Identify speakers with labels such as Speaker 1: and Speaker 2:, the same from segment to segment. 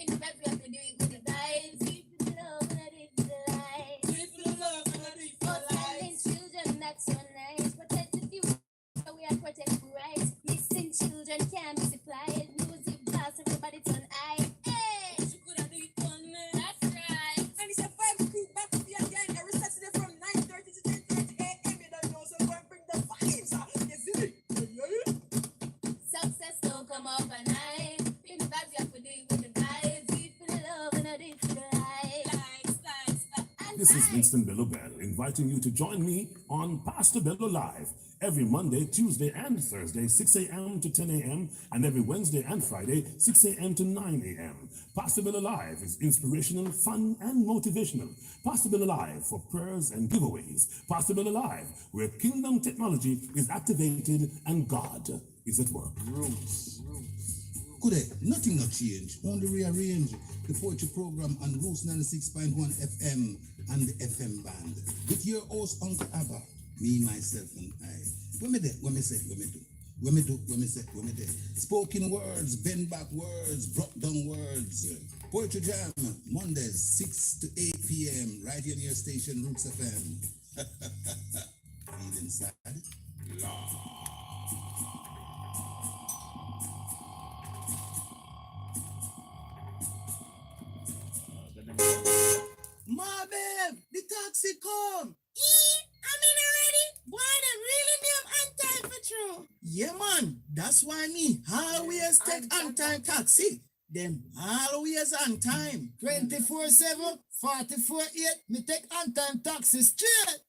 Speaker 1: In fact, we have to do it with the guys. Give it the love and I do it for the life. Give it the love and I do it for the life. Children, that's so nice. Protect the future, we are protect the rights. Missing children can't be supplied. Music blast, everybody turn eye. Hey! She could have do it on me. That's right. And it's a 5 group back to the again. Every Saturday from 9:30 to 10:30 a.m. You don't know, so go and bring the vibes. You see it? Success don't come overnight. In fact, we have to do it with the guys. Do it for the love and I do it for the life.
Speaker 2: This is Winston Bello Bell inviting you to join me on Pastor Bello Live every Monday, Tuesday, and Thursday, 6 a.m. to 10 a.m., and every Wednesday and Friday, 6 a.m. to 9 a.m. Pastor Bello Live is inspirational, fun, and motivational. Pastor Bello Live for prayers and giveaways. Pastor Bello Live, where kingdom technology is activated and God is at work.
Speaker 3: Roots. Good day. Nothing not change. Only rearrange the poetry program on Roots 96.1 FM and the FM band. With your host, Uncle Abba, me, myself, and I. When me do. Spoken words, bend back words, brought down words. Poetry Jam, Mondays, 6 to 8 p.m. right here on your station, Roots FM. Feel inside. Ma babe, the taxi come.
Speaker 4: I'm in already. Boy, them really me I'm on time for true.
Speaker 3: Yeah man, that's why me always take on time taxi. Them always on time.
Speaker 5: 24/7, 44/8, me take on time taxi straight.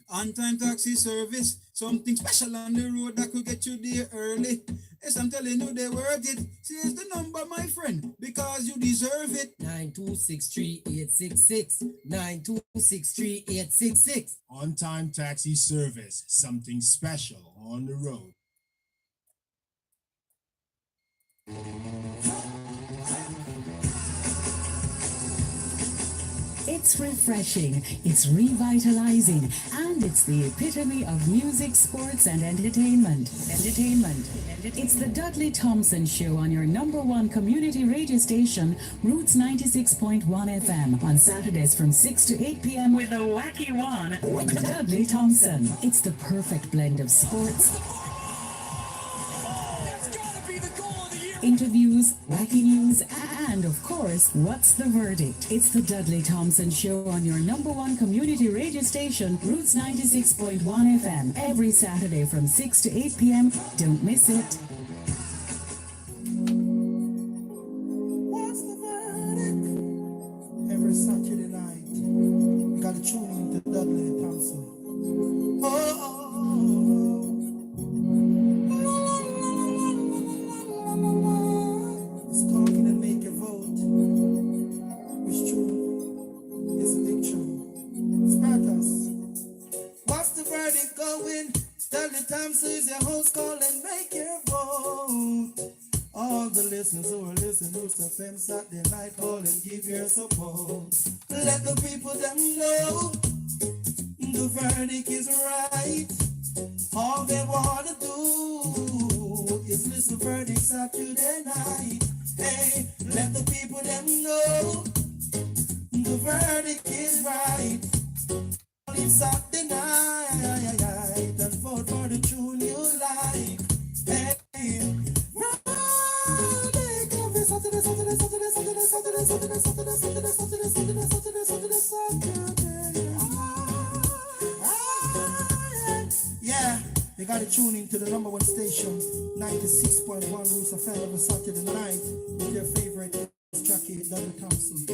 Speaker 6: On-time taxi service, something special on the road that could get you there early. Yes, I'm telling you, they worth it. Here's the number, my friend, because you deserve it.
Speaker 5: 9263866, 9263866.
Speaker 7: On-time taxi service, something special on the road.
Speaker 8: It's refreshing, it's revitalizing, and it's the epitome of music, sports, and entertainment. It's the Dudley Thompson Show on your number one community radio station, Roots 96.1 FM, on Saturdays from 6 to 8 p.m. with the wacky one, Dudley Thompson. It's the perfect blend of sports, interviews, wacky news, and of course, what's the verdict? It's the Dudley Thompson Show on your number one community radio station, Roots 96.1 FM, every Saturday from 6 to 8 p.m. Don't miss it.
Speaker 9: What's the verdict? Every Saturday night, you gotta tune in to Dudley Thompson. It's talking and make a vote. It's true. It's a big true. Spread us. What's the verdict going? Dudley Thompson is your host. Call and make your vote. All the listeners who are listening to FM Saturday night, call and give your support. Let the people them know the verdict is right. All they wanna do is listen verdict Saturday night. Hey, let the people them know the verdict is right. It's Saturday night and vote for the tune you like. Hey, verdict every Saturday. Yeah, you got to tune into the number one station, 96.1 Roots FM every Saturday night with your favorite jockey, Dudley Thompson.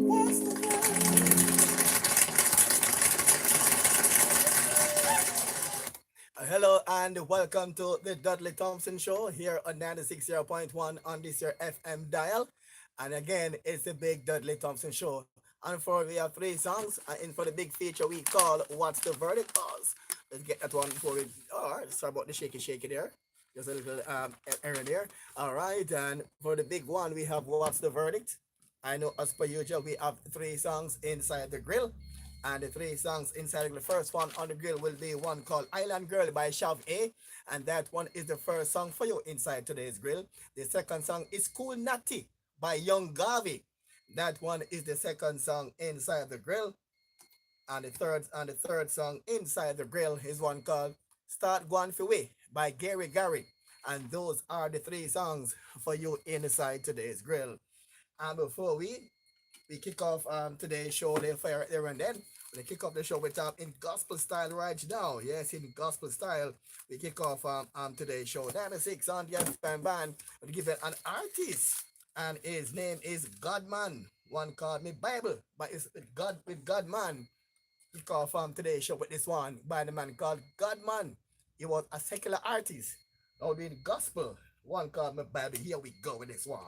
Speaker 9: What's the
Speaker 10: Hello and welcome to the Dudley Thompson Show here on 96.1 on this your FM dial. And again, it's the big Dudley Thompson Show. And we have 3 songs and for the big feature we call What's the Verdict? Pause. Let's get that one before we... All right, sorry about the shaky there. Just a little error there. All right, and for the big one we have What's the Verdict? I know as per usual, we have 3 songs inside the grill. And the 3 songs inside the grill. The first one on the grill will be one called Island Girl by Shav A. And that one is the first song for you inside today's grill. The second song is Cool Natty by Young Garvey. That one is the second song inside the grill. And the third song inside the grill is one called Start Going For Way by Gary Gary. And those are the 3 songs for you inside today's grill. And before we kick off today's show, there and then. We kick off the show with in gospel style right now. Yes, in gospel style. We kick off today's show. 96 on the FM band. We give it an artist. And his name is Godman. One called me Bible. But it's with Godman. Kick off today's show with this one by the man called Godman. He was a secular artist. Now doing gospel. One called me Bible. Here we go with this one.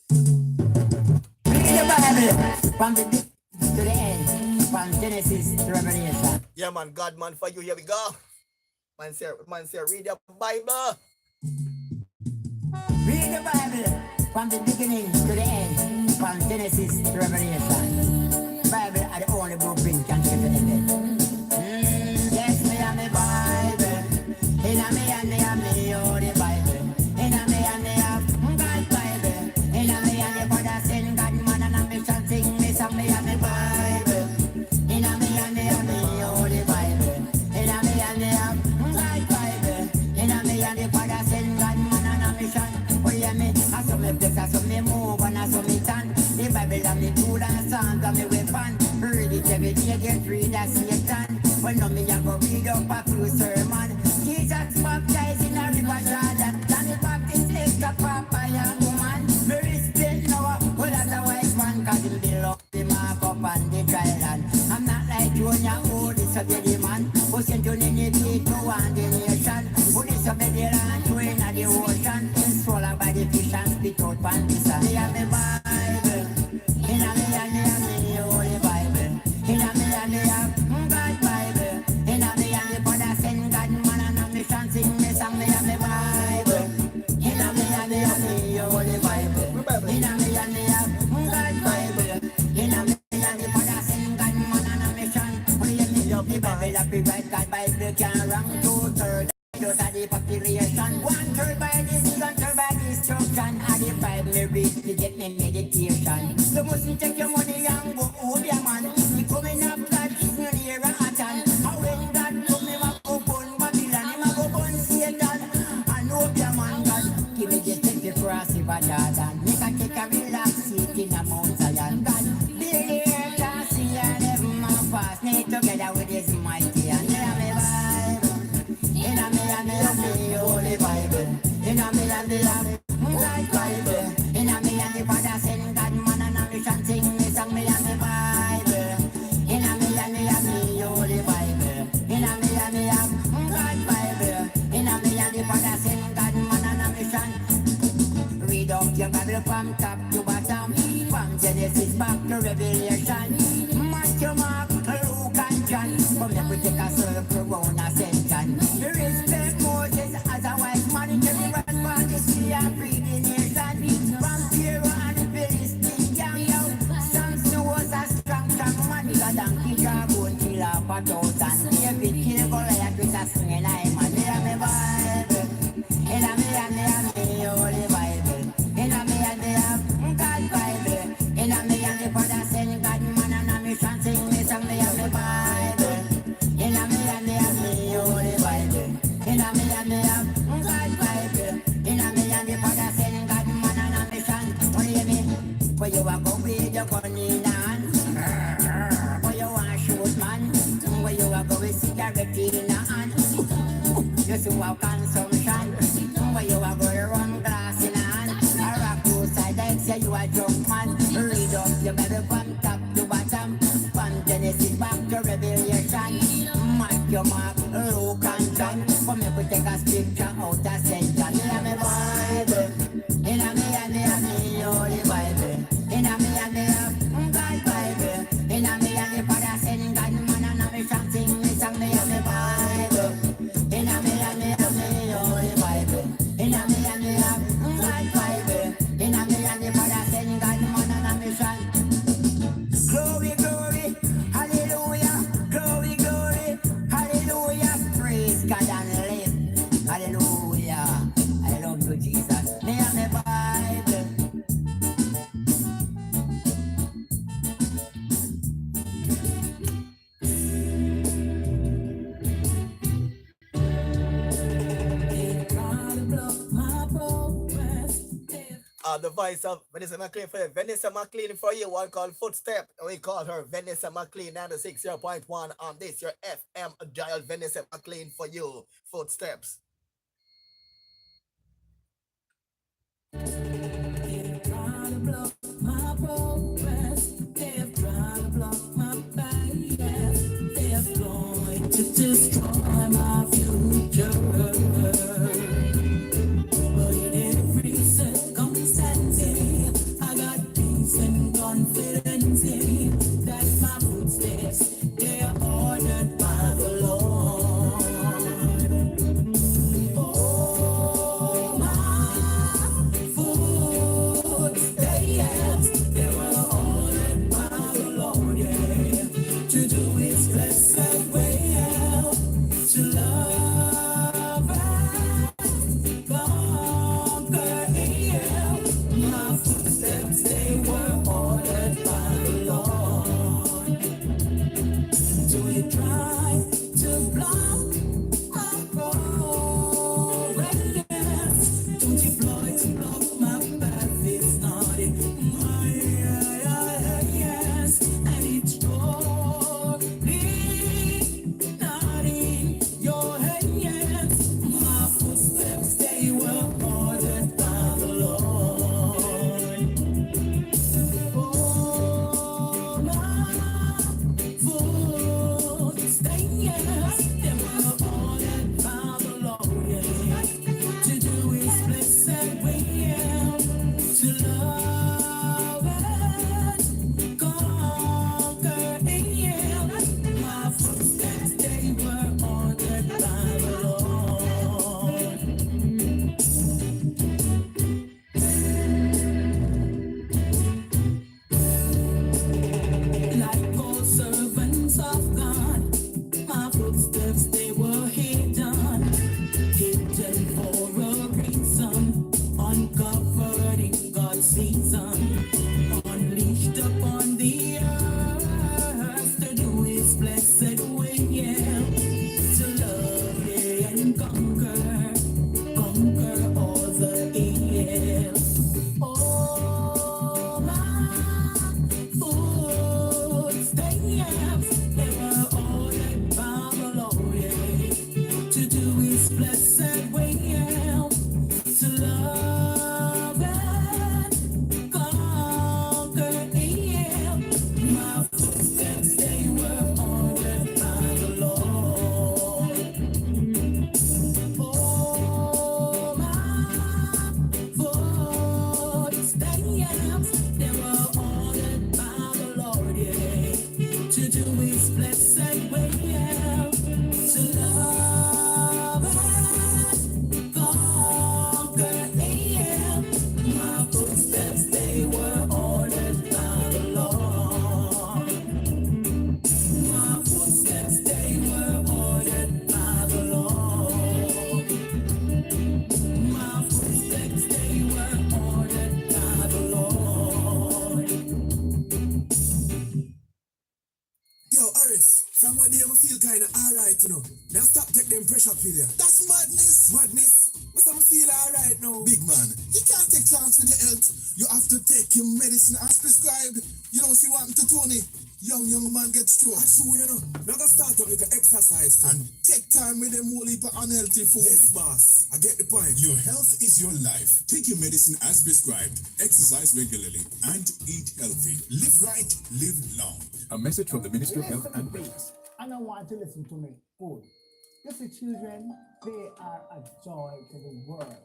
Speaker 11: Read the Bible from the beginning to the end, from Genesis to Revelation.
Speaker 10: Yeah, man, God, man, for you. Here we go. Man, say, read your Bible.
Speaker 11: Read the Bible from the beginning to the end, from Genesis to Revelation. Bible are the only book bring can get to the end. Yes, me and the Bible. In a me and me, oh, the Bible. In a me and me, God Bible. In a me and the Father send God man and a mission sing me some me and the Bible. In a me and me, oh, the Bible. In a me and the God Bible. In a me and the Father send God man and a mission. Oh yeah, me, I saw me bless, I saw me move and I saw me stand. The Bible and me food and songs and me weapon. Read it every day, get rid of Satan. When no me a go read up a few sermon. Jesus baptized in a river Jordan. Johnny Baptist is the papa young woman. Me respect Noah, well as a wise man. Cause him below the mark up on the dry land. I'm not like Junior, who disobey the man. Who sent to Nineveh to one the nation. Who disobey the land to in the ocean. And swallowed by the fish and spit out pan the sand. Me have the Bible. In a me and me, Holy Bible. In a me and me, God Bible. In a me and the Father send God man and a mission sing me song. Me have the Bible. In a me and me, Holy Bible. In a me and me, God Bible. In a me and the Father send God man and a mission. When you me love the Bible, I right God Bible can wrong 2/3. Out of the population, 1/3 by disease, 1/3 by destruction. And the Bible me read to get me meditation. You mustn't take your money and go home, your man. You coming up God is no near a hand. And when God come, him a go burn Babylon, him a go burn Satan. And hope your man God give me the step across the Jordan. Make a take a relax seat in a Mount Zion. God build the earth and sea and heaven and pass. Knit together with his mighty and in a me and the Holy Bible. In a me and the God Bible. In a me and the Father send God man and a mission sing me song me and the Bible. In a me and the Holy Bible. In a me and the God Bible. In a me and the Father send God man and a mission. Read up your Bible from top to bottom. From Genesis back to Revelation. Matthew, Mark, Luke and John. Come here we take a circle round a section. You respect Moses as a wise man. You tell me what man you see and free the nation. From Pharaoh and the Philistine gang. Samson was a strong man. He's a donkey dragon, kill off 1,000. David killed Goliath with a sling in him. And me and me Bible. In a me and me Holy Bible. In a me and me God Bible. In a me and the Father send God man and a mission sing me song me and me Bible. In a me and me Holy Bible. In a me and me God Bible. In a me and the Father send God man and a mission. What do you mean? Where you a go with your gun in hand? Where you want shoot man? Where you a go with cigarette in hand? You see what consumption? Where you a go run glass in hand? A rock outside like say you a drunk man. Read up your Bible from top to bottom. From Genesis back to Revelation. Matthew, Mark, Luke and John. Come here we take a scripture out of St. John. In a me Bible. In a me and me Holy Bible. In a me and me God Bible. In a me and the Father send God man and a mission sing me song me and me Bible. In a me and me
Speaker 10: the voice of Vanessa McLean for you. Vanessa McLean for you, one called Footstep. We call her Vanessa McLean 96.1 on this, your FM dial. Vanessa McLean for you, Footsteps.
Speaker 12: They're trying to block my progress. They're trying to block my path. They're going to destroy my future. But in every circumstance, I got peace and confidence that my footsteps, they are ordered by the Lord. Oh, my footsteps, they were ordered by the Lord, yeah, to do His blessed will, to love and conquer. Yeah, my footsteps, they were ordered by the Lord. So you try to block my progress. Don't you try to block my path. It's not in my yes, and it's surely not in your hands. My footsteps, they were ordered by the Lord. Oh, my footsteps, they were ordered by the Lord, yeah, to do His blessed will, to love and conquer. Yeah, my footsteps, they were ordered by the Lord. Like all servants of God, my footsteps, they were hidden for a reason, uncovered in God's season, unleashed upon the earth to do His blessed will, yeah, to love, yeah, and conquer all the ill. Oh, my footsteps, they were ordered by the Lord, yeah, to do His blessed will, to love and conquer. Yeah, my footsteps, they were ordered by the Lord. Oh, my footsteps, they were ordered by the Lord, yeah, to do His blessed will, to love and conquer. Yeah, my footsteps, they were ordered by the Lord. My footsteps, they were ordered by the Lord. My footsteps, they were ordered by the Lord.
Speaker 9: Yo, Aris, somebody ever feel kind of alright, you know? Now stop take them pressure failure. That's madness. Madness? What's I'm feel alright now? Big man, you can't take chance with the health. You have to take your medicine as prescribed. You don't see what happened to Tony? Young man gets stroke. That's true, you know. Now go start up with the exercise too. And take time with them whole heap of unhealthy food. Yes, boss. I get the point.
Speaker 13: Your health is your life. Take your medicine as prescribed. Exercise regularly and eat healthy. Live right, live long. A message from the Ministry of Health and Wellness.
Speaker 5: And I want to listen to me. Good. You see, children, they are a joy to the world,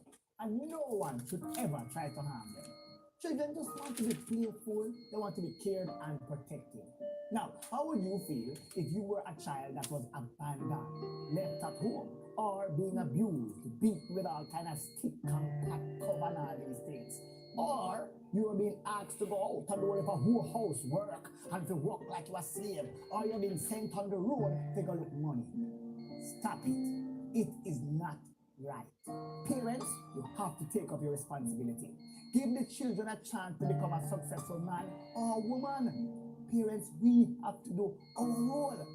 Speaker 5: and no one should ever try to harm them. Children just want to be playful, they want to be cared and protected. Now, how would you feel if you were a child that was abandoned, left at home, or being abused, beat with all kind of stick, compact, cover, and all these things? Or you were being asked to go out and do a whole house work and to work like you were a slave, or you're being sent on the road to go look money. Stop it. It is not right. Parents, you have to take up your responsibility. Give the children a chance to become a successful man or woman. Parents, we have to do our role.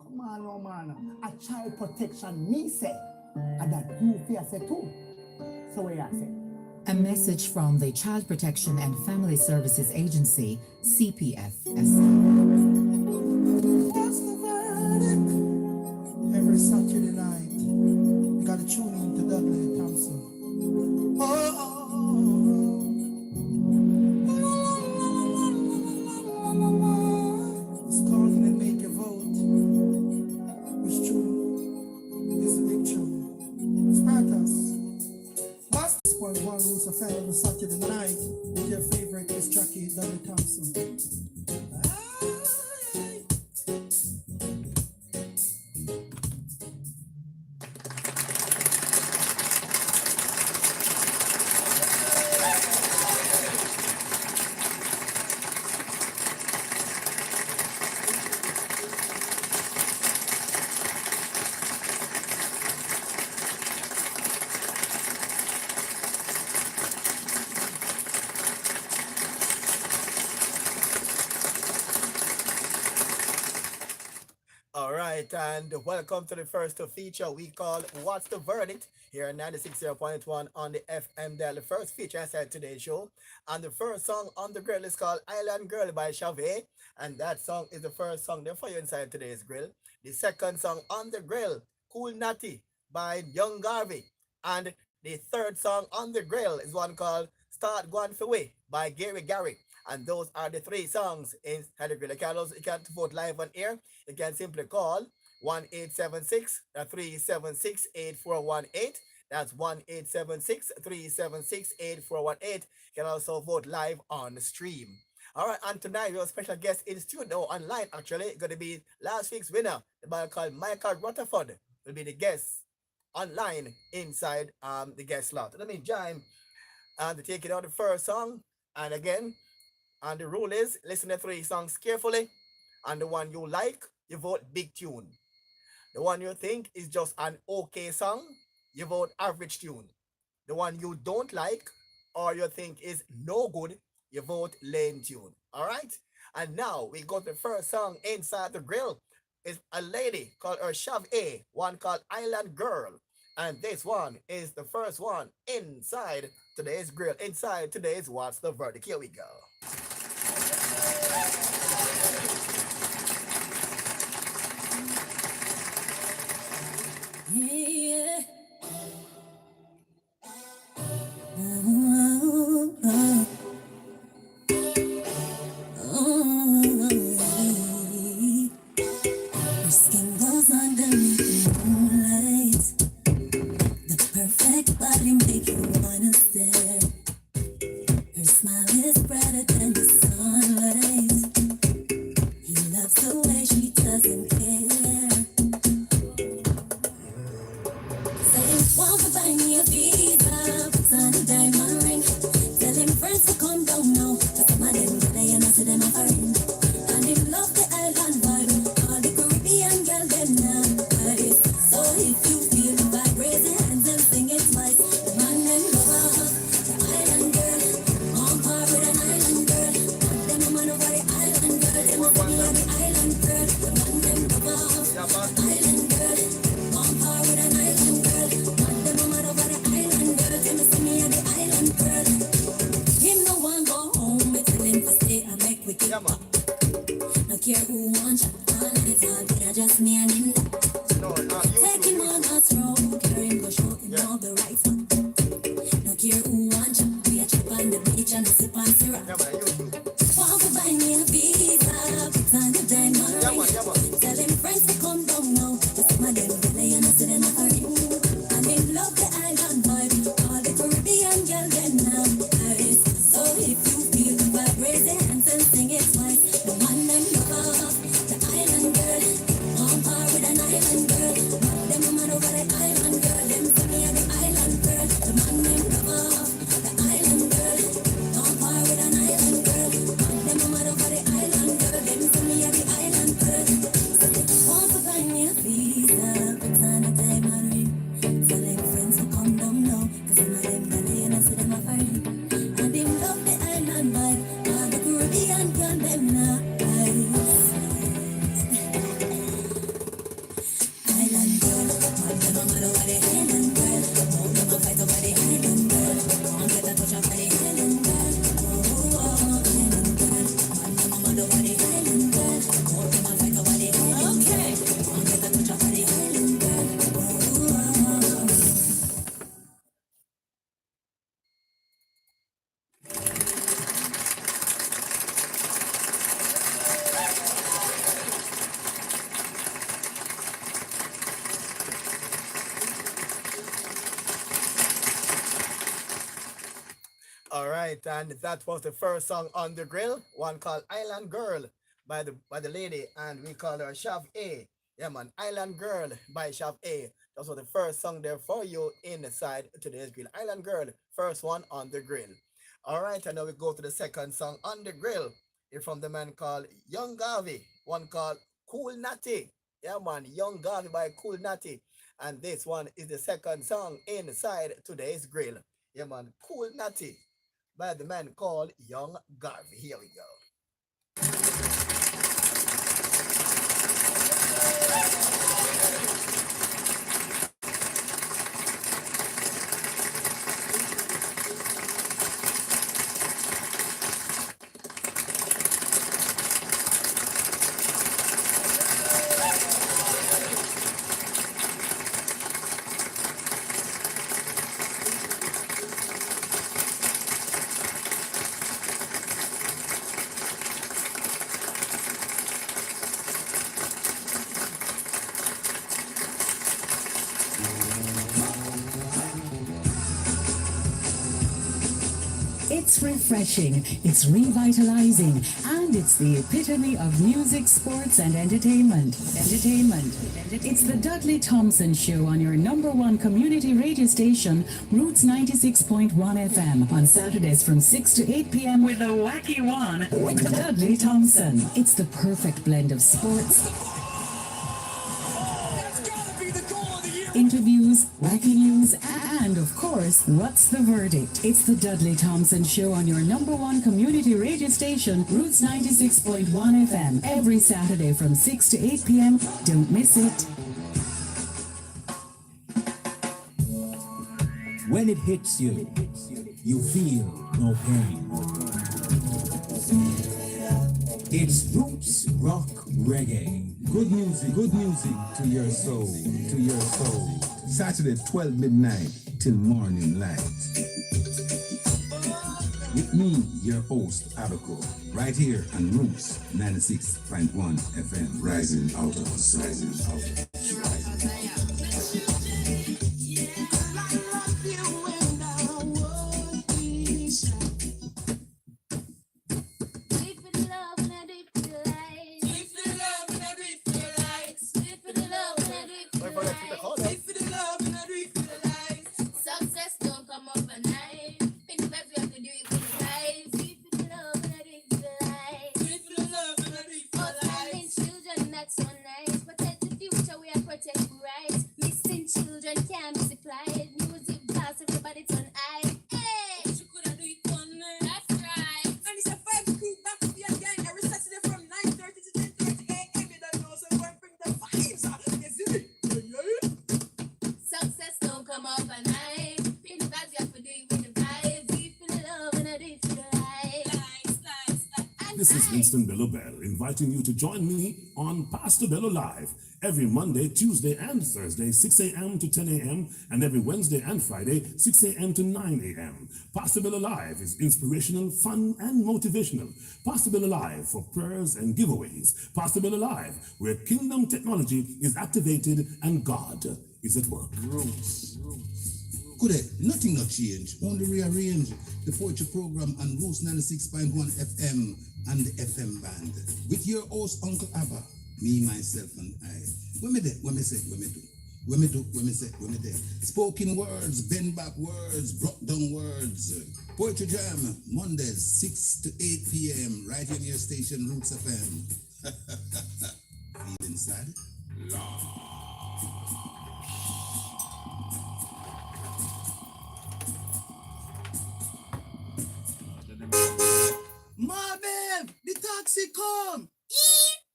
Speaker 5: Come on, oh man. A child protection, me say, and that you fear say too. So what you say?
Speaker 14: A message from the Child Protection and Family Services Agency, CPFS.
Speaker 9: What's the verdict? Every Saturday night, you gotta tune in to Dudley Thompson. It's calling and make your vote. It's true. It's a big true. Spartans. What's this one roots of every Saturday night with your favorite is jockey Dudley Thompson.
Speaker 10: All right, and welcome to the first feature we call What's the Verdict here at 96.1 on the FM dial. The first feature I said today's show, and the first song on the grill is called Island Girl by Chavez, and that song is the first song there for you inside today's grill. The second song on the grill, Cool Natty by Young Garvey, and the third song on the grill is one called Start Going For Way by Gary Garrick. And those are the three songs inside the grill. You can vote live on air. You can simply call 1-876-376-8418. That's 1-876-376-8418. You can also vote live on the stream. All right, and tonight we have a special guest in studio online. Actually, going to be last week's winner, the man called Michael Rutherford, will be the guest online inside the guest slot. Let me join and take it out the first song. And again, and the rule is listen to three songs carefully, and the one you like, you vote big tune. The one you think is just an okay song, you vote average tune. The one you don't like or you think is no good, you vote lame tune. All right? And now we got the first song inside the grill. It's a lady called Chavez, one called Island Girl. And this one is the first one inside today's grill, inside today's What's the Verdict. Here we go.
Speaker 12: Yeah. Her skin goes underneath the moonlight. The perfect body make you wanna stare. Her smile is brighter than the sunlight. He loves the way she doesn't care. Want to buy me a visa, put on a diamond ring. Tell him friends to come down now. Some of them today and I see them offering. And him love the island vibe. All the Caribbean girl them now nice. So if you feel the vibe, raise your hands and sing it twice. The man them love the island girl. On par with an island girl. And them a man over the island girl. Them a me on the island girl. The man them love the island girl. On par with an island girl. No care who wants you, all it's all dinner, just me and him. Take him on a stroll, carry him, go show him all the right spot. No care who wants you, we a trip on the beach and a sip on syrup. Want to buy me a visa, put on the diamond ring. Tell him friends to come down now, just some of them belly and I see them offering. And they love the island vibe, all the Caribbean girl them now nice. So if you feel the vibe, raise your hands and sing it twice. The one them love, the island girl, on par with an
Speaker 10: right, and that was the first song on the grill, one called Island Girl by the lady, and we call her Shav A. Yeah, man, Island Girl by Shav A. That was the first song there for you inside today's grill. Island Girl, first one on the grill. All right, and now we go to the second song on the grill. It's from the man called Young Garvey, one called Cool Natty. Yeah, man, Young Garvey by Cool Natty. And this one is the second song inside today's grill. Yeah, man, Cool Natty by the man called Young Garvey. Here we go.
Speaker 8: It's refreshing, it's revitalizing, and it's the epitome of music, sports, and entertainment. It's the Dudley Thompson Show on your number one community radio station, Roots 96.1 FM, on Saturdays from 6 to 8 p.m. with the wacky one, Dudley Thompson. It's the perfect blend of sports, interviews, wacky news, and of course, what's the verdict? It's the Dudley Thompson Show on your number one community radio station, Roots 96.1 FM, every Saturday from 6 to 8 p.m. Don't miss it.
Speaker 15: When it hits you, you feel no pain. It's Roots Rock Reggae. Good music to your soul, Saturday 12 midnight till morning light. With me, your host, Abaco, right here on Roots 96.1 FM, rising out of the soul.
Speaker 2: This is Winston Bello Bell inviting you to join me on Pastor Bello Live every Monday, Tuesday, and Thursday, 6 a.m. to 10 a.m., and every Wednesday and Friday, 6 a.m. to 9 a.m. Pastor Bello Live is inspirational, fun, and motivational. Pastor Bello Live for prayers and giveaways. Pastor Bello Live, where kingdom technology is activated and God is at work.
Speaker 3: Roots. Good day. Nothing not change, only rearrange. The poetry program on Roots 96.1 FM and the FM band. With your host, Uncle Abba, me, myself, and I. When me do. Spoken words, bend back words, brought down words. Poetry Jam, Mondays, 6 to 8 p.m. right here on your station, Roots FM. Feel inside?
Speaker 9: My babe, the taxi come.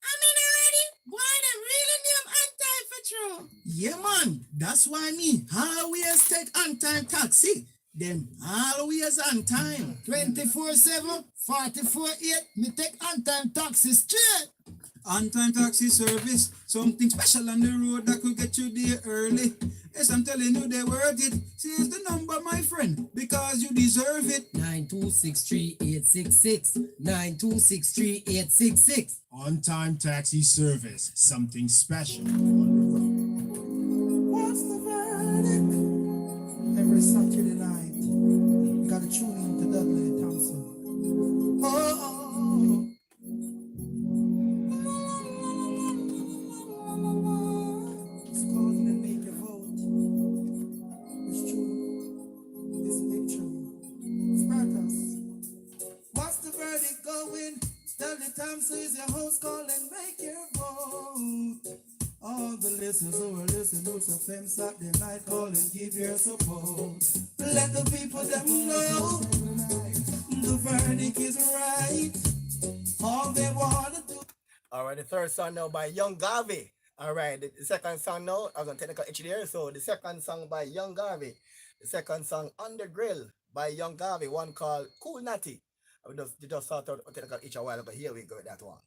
Speaker 4: I'm in already. Boy, them really name on time for true.
Speaker 9: Yeah, man. That's why me always take on-time taxi. Them always on time. 24/7, 44/8. Me take on-time taxi straight.
Speaker 6: On-time taxi service, something special on the road that could get you there early. Yes, I'm telling you, they worth it. Seize the number, my friend, because you deserve it.
Speaker 15: 9263866. 9263866.
Speaker 7: On-time taxi service, something special on the road.
Speaker 9: What's the verdict? Every Saturday night, you gotta tune in to Dudley Thompson. Dudley Thompson is your host. Call and make your vote. All the listeners who are listening to FM Saturday night, call and give your support. Let the people them know the verdict is right. All they want to do.
Speaker 10: All right, the third song now by Young Garvey. All right, the second song now, I was on technical issue there. So the second song by Young Garvey. The second song, On the Grill by Young Garvey. One called Cool Natty. I just thought out a technical issue a while ago. Here we go with that one.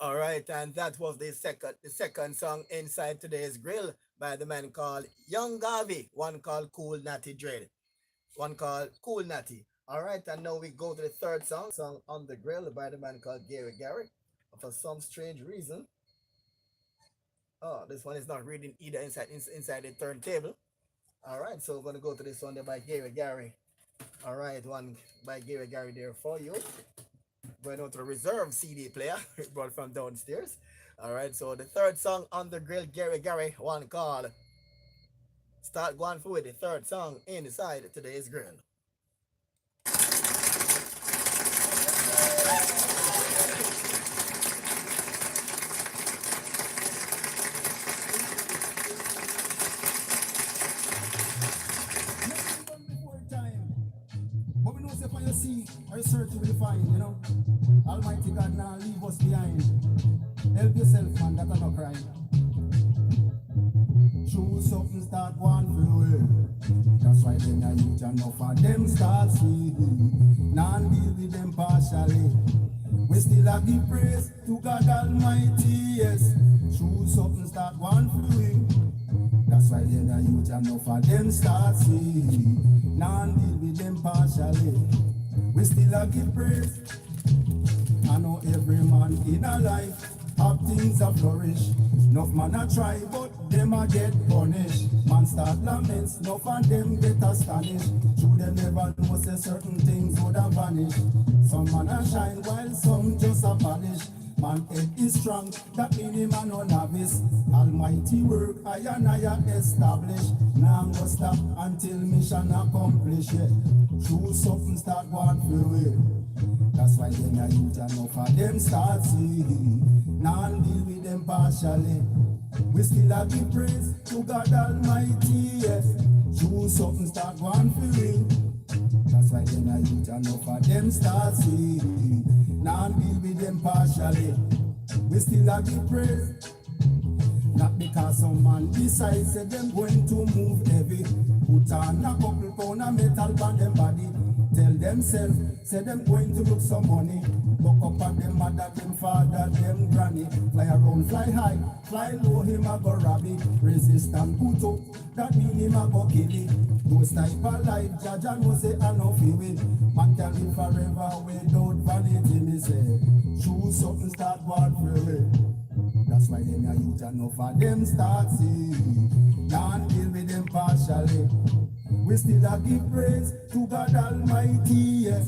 Speaker 10: All right, and that was the second song inside today's grill by the man called Young Garvey. One called Cool Natty Dread. One called Cool Natty. All right, and now we go to the third song on the grill by the man called Gary Gary. For some strange reason, oh, this one is not reading either inside the turntable. All right, so we're gonna go to this one there by Gary Gary. All right, one by Gary Gary there for you. Going out to the reserve CD player brought from downstairs. All right, so the third song on the grill, Gary Gary, one called Start Going For It, the third song inside today's grill.
Speaker 16: you seek or you search, you will find, you know. Almighty God now leave us behind. Help yourself, man, that are not crying. Choose something, start one free. That's why them a youth enough of them start see. None deal with them partially. We still have give praise to God Almighty, yes. Choose something, start one free. That's why them a youth enough of them start see. None deal with them partially. We still have give praise. I know every man in a life have things that flourish. Enough man a try, but them a get punished. Man start laments, enough and them get astonished. True them never know say certain things would have vanished. Some man a shine while some just a vanish. Man head is strong, that mean him a no novice. Almighty work, I and I establish. Now I'm gonna stop until mission accomplished. Yeah. Choose something, start one free. That's why them a youth enough of them start see. None deal with them partially. We still have give praise to God Almighty, yes. Choose something, start one free. That's why them a youth enough of them start see. None deal with them partially. We still have give praise. Not because some man decides that them going to move heavy. Put on a couple pound of metal on them body. Tell themselves, say them going to look some money. Look up at them mother, them father, them granny. Fly around, fly high, fly low, him a go rob it. Resist and put up, that mean him a go kill it. Those type of life, Jaja no say I no feel it. Man can live forever without vanity, me say. Choose something, start one free. That's why them a youth enough of them start see. Can't deal with them partially. We still a give praise to God Almighty, yes.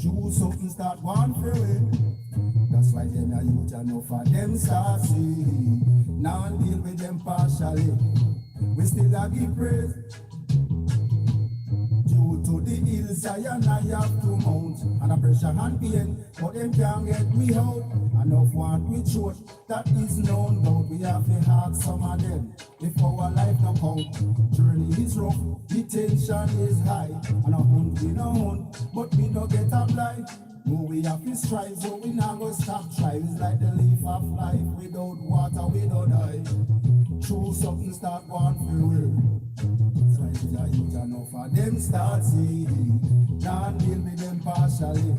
Speaker 16: Choose something, start one free. That's why them a youth enough of them start see. Can't deal with them partially. We still a give praise. Due to the hills I and I have to mount. And a pressure and pain, but them can't get me out. Enough want we choose, that is known doubt. We have to ask some of them, if our life no count. Journey is rough, the tension is high. And a hunt we no hunt, but we no get a blind. No, we have to strive, so we not go stop try. It's like the leaf of life, without water we don't die. Choose something, start one free. That's why the youth enough of them start seeing. Can't deal with them partially.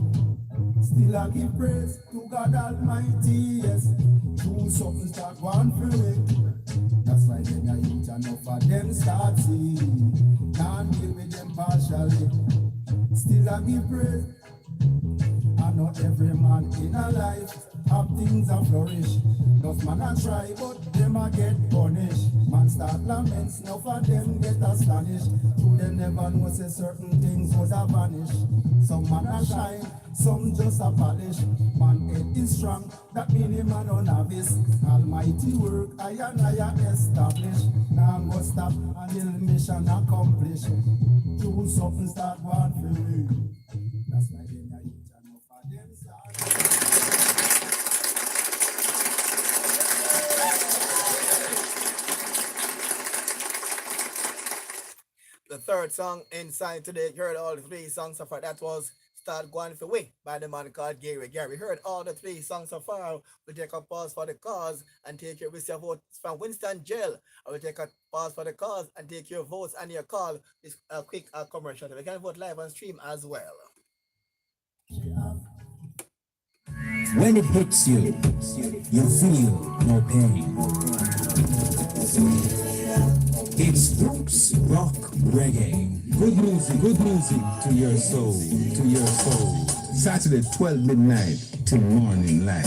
Speaker 16: Still I give praise to God Almighty, yes. Choose something, start one free. That's why them a youth enough of them start seeing. Can't deal with them partially. Still I give praise. I know every man in a life have things that flourish. Enough man a try, but them a get punished. Man start laments, enough of them get astonished. True them never know say certain things was a vanish. Some man a shine, some just a polish. Man head is strong, that mean him a no novice. Almighty work, I and I establish. Now I'm gonna stop until mission accomplished. Do something, start one free. That's why them a youth enough of them start.
Speaker 10: The third song inside today, you heard all the three songs so far. That was Start Going For Way by the man called Gary. Gary heard all the three songs so far. We'll take a pause for the cause and take your receive vote from Winston Jail. I will take a pause for the cause and take your votes and your call. This quick commercial. We can vote live on stream as well.
Speaker 17: When it hits you, you feel no pain. It's roots, rock, reggae. Good music to your soul, to your soul. Saturday 12 midnight till morning light.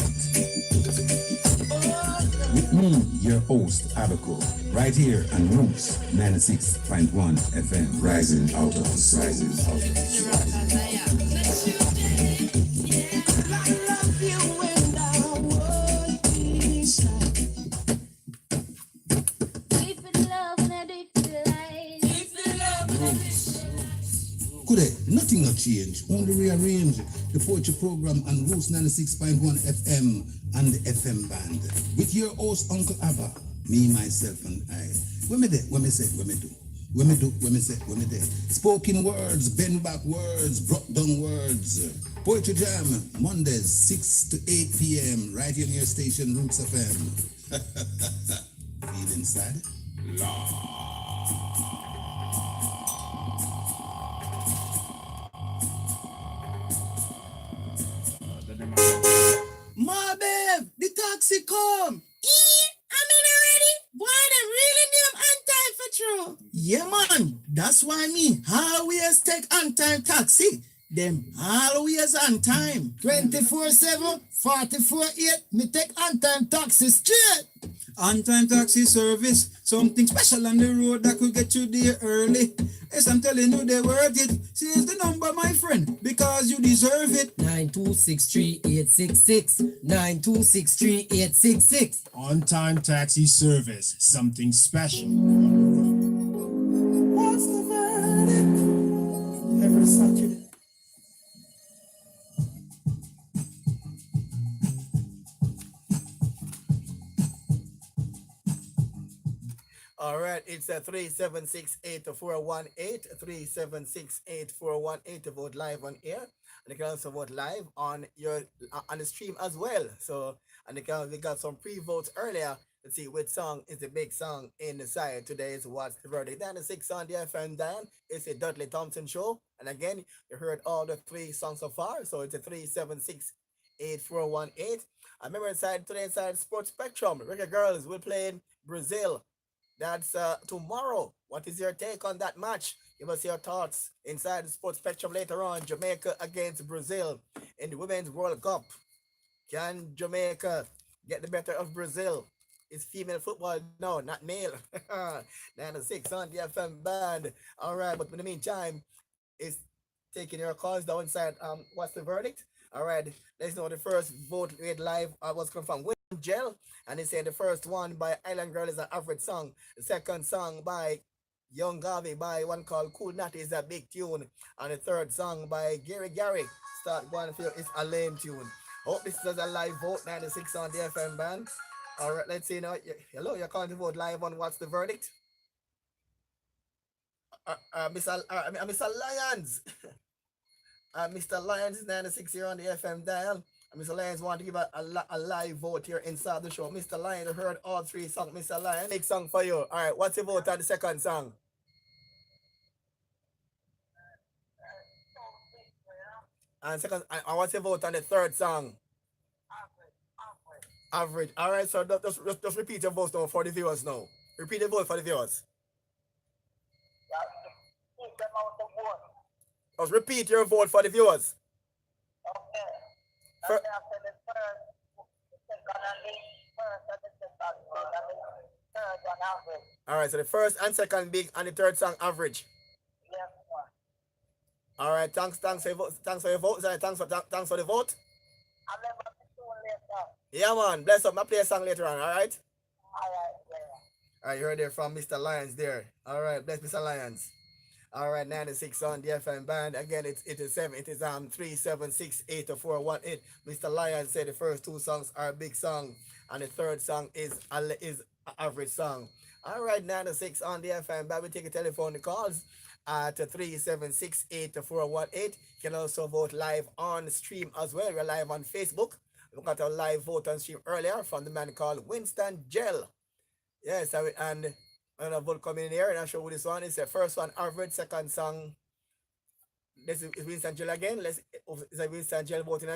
Speaker 17: With me, your host, Abaco, right here on Roots 96.1 FM. Rising out of us, rising out of us.
Speaker 3: Good day, nothing not change, only rearrange the poetry program on Roots 96.1 FM and the FM band. With your host, Uncle Abba, me, myself, and I. When me do? When me there. Spoken words, bend back words, brought down words. Poetry Jam, Mondays, 6 to 8 p.m. right here on your station, Roots FM. Feel inside?
Speaker 9: My babe, the taxi come.
Speaker 4: I'm in already. Boy, them really name on time for true.
Speaker 9: Yeah, man. That's why me always take on time taxi. Them always on time.
Speaker 5: 24/7, 44/8, me take on time taxi straight.
Speaker 6: On-time taxi service, something special on the road that could get you there early. Yes, I'm telling you, they worth it. Here's the number, my friend, because you deserve it.
Speaker 18: 9263866. 9263866.
Speaker 7: On-time taxi service, something special.
Speaker 9: What's the verdict? Every Saturday.
Speaker 10: All right, it's a 376-8418, 376-8418 to vote live on air. And you can also vote live on your on the stream as well. So, and we got some pre-votes earlier. Let's see which song is the big song in the side. Today is What's the Verdict. 96 on the FM Dan. It's a Dudley Thompson show. And again, you heard all the three songs so far. So it's a 376-8418. I remember today inside Sports Spectrum, Reggae Girls will play in Brazil. That's tomorrow. What is your take on that match? Give us your thoughts inside the Sports Spectrum later on. Jamaica against Brazil in the Women's World Cup. Can Jamaica get the better of Brazil? It's female football. No, not male. 96 on the FM band. All right, but in the meantime, it's taking your calls down inside. What's the verdict? All right, let's know the first vote made live was come from Gel, and they say the first one by Island Girl is an average song. The second song by Young Garvey by one called Cool Natty is a big tune, and the third song by Gary Start One Feel is a lame tune. Hope this is a live vote. 96 on the FM band. All right, let's see now. Hello, you're calling to vote live on What's the Verdict? Mr. Lyons. Mr. Lyons is 96 here on the FM dial. Mr. Lyons want to give a live vote here inside the show. Mr. Lyons heard all three songs. Mr. Lyons, big song for you. All right, what's your vote on the second song? And what's your vote on the third song? Average. All right, so just repeat your vote now for the viewers now. Repeat the vote for the viewers. Just repeat your vote for the viewers. All right, so the first and second big and the third song average. Yes, all right, thanks for your vote. Thanks for the vote. Yeah, man. Bless up. I'll play a song later on. All right. All right, you heard there from Mr. Lyons there. All right, bless Mr. Lyons. All right, 96 on the FM band. Again, it is 376-8418. Mr. Lyons said the first two songs are a big song, and the third song is average song. All right, 96 on the FM band. We take a telephone calls at 376-8418. You can also vote live on stream as well. We're live on Facebook. We got a live vote on stream earlier from the man called Winston Gel. Yes, and another vote coming in here, and I'll show you this one. It's the first one, average. Second song, this is Winston Gel again. It's a Winston Gel voting.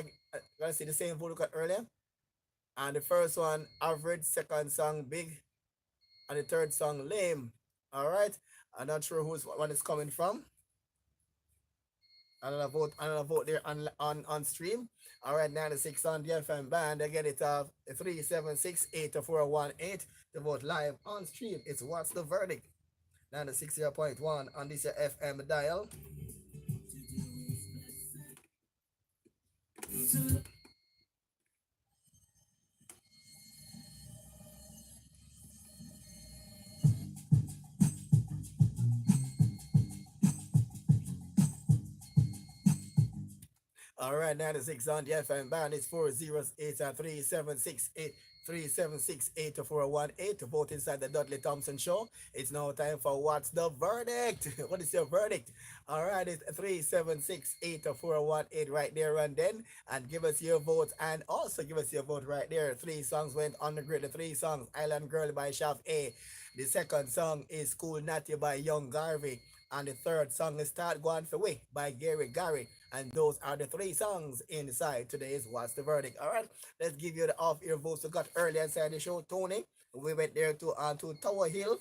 Speaker 10: Let's see the same vote we got earlier. And the first one, average. Second song, big. And the third song, lame. All right. I'm not sure whose one is coming from. Another vote there on stream. All right, 96 on the FM band. Again, it's 376-8418 to vote live on stream. It's What's the Verdict? 96.1 on this FM dial. All right, 96 on the FM band. It's 408-376-8418 376-8418 to vote inside the Dudley Thompson Show. It's now time for What's the Verdict? What is your verdict? All right, it's 376-8418 right there and then. And give us your vote, and also give us your vote right there. 3 songs went on the grid. The 3 songs: Island Girl by Shaft A. The second song is Cool Natty by Young Garvey. And the third song is Start Going For Way by Gary Gary. And those are the 3 songs inside today's What's the Verdict. All right, let's give you the off-air votes we got earlier inside the show. Tony, we went there to Tower Hill.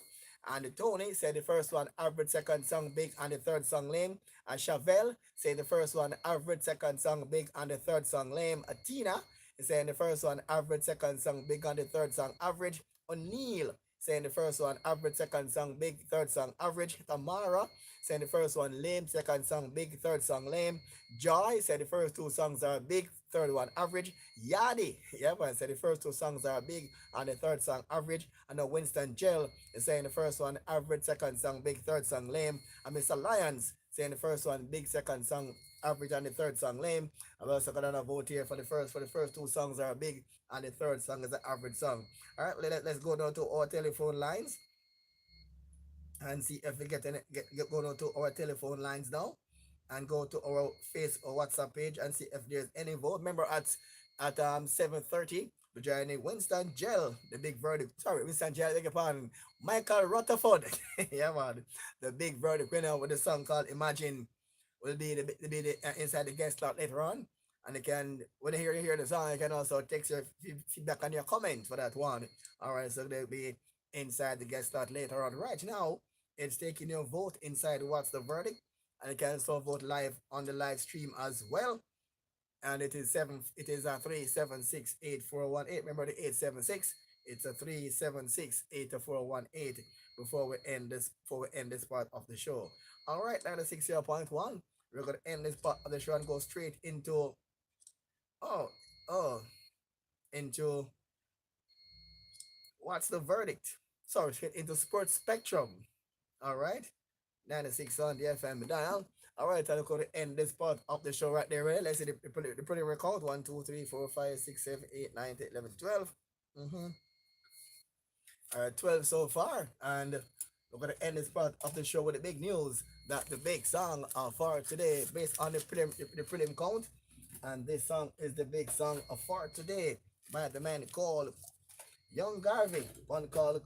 Speaker 10: And Tony said the first one, average, second song, big, and the third song, lame. And Chevelle said the first one, average, second song, big, and the third song, lame. Tina is saying the first one, average, second song, big, and the third song, average. O'Neill saying the first one, average, second song, big, third song, average. Tamara saying the first one, lame, second song, big, third song, lame. Joy said the first 2 songs are big, third one, average. Yadi, yeah, man, said the first 2 songs are big, and the third song, average. And now Winston Gel is saying the first one, average, second song, big, third song, lame. And Mr. Lyons saying the first one, big, second song, average, and the third song, lame. I've also got another vote here for the first 2 songs are big, and the third song is an average song. All right, let's go down to our telephone lines and see if we go down to our telephone lines now and go to our Facebook or WhatsApp page and see if there's any vote. Remember at 7:30 we're joining Winston Gel, the big verdict. Sorry, Winston Gel, beg your pardon. Michael Rutherford, yeah man, the big verdict winner with the song called Imagine will be the inside the guest slot later on. And you can, when you hear the song, you can also text your feedback and your comments for that one. All right, so they'll be inside the guest slot later on. Right now, it's taking your vote inside What's the Verdict, and you can also vote live on the live stream as well. And it is 376-8418. Remember the 876. It's a 376-8418 before we end this part of the show. All right, 96.1. We're gonna end this part of the show and go straight into into What's the Verdict. Sorry, straight into Sports Spectrum. All right, 96 on the FM dial. All right, I'm going to end this part of the show right there. Right? Let's see the preliminary count: 1, 2, 3, 4, 5, 6, 7, 8, 9, 10, 11, 12. All right, 12 so far, and we're going to end this part of the show with the big news that the big song for today, based on the prelim count, and this song is the big song for today by the man called Young Garvey, one called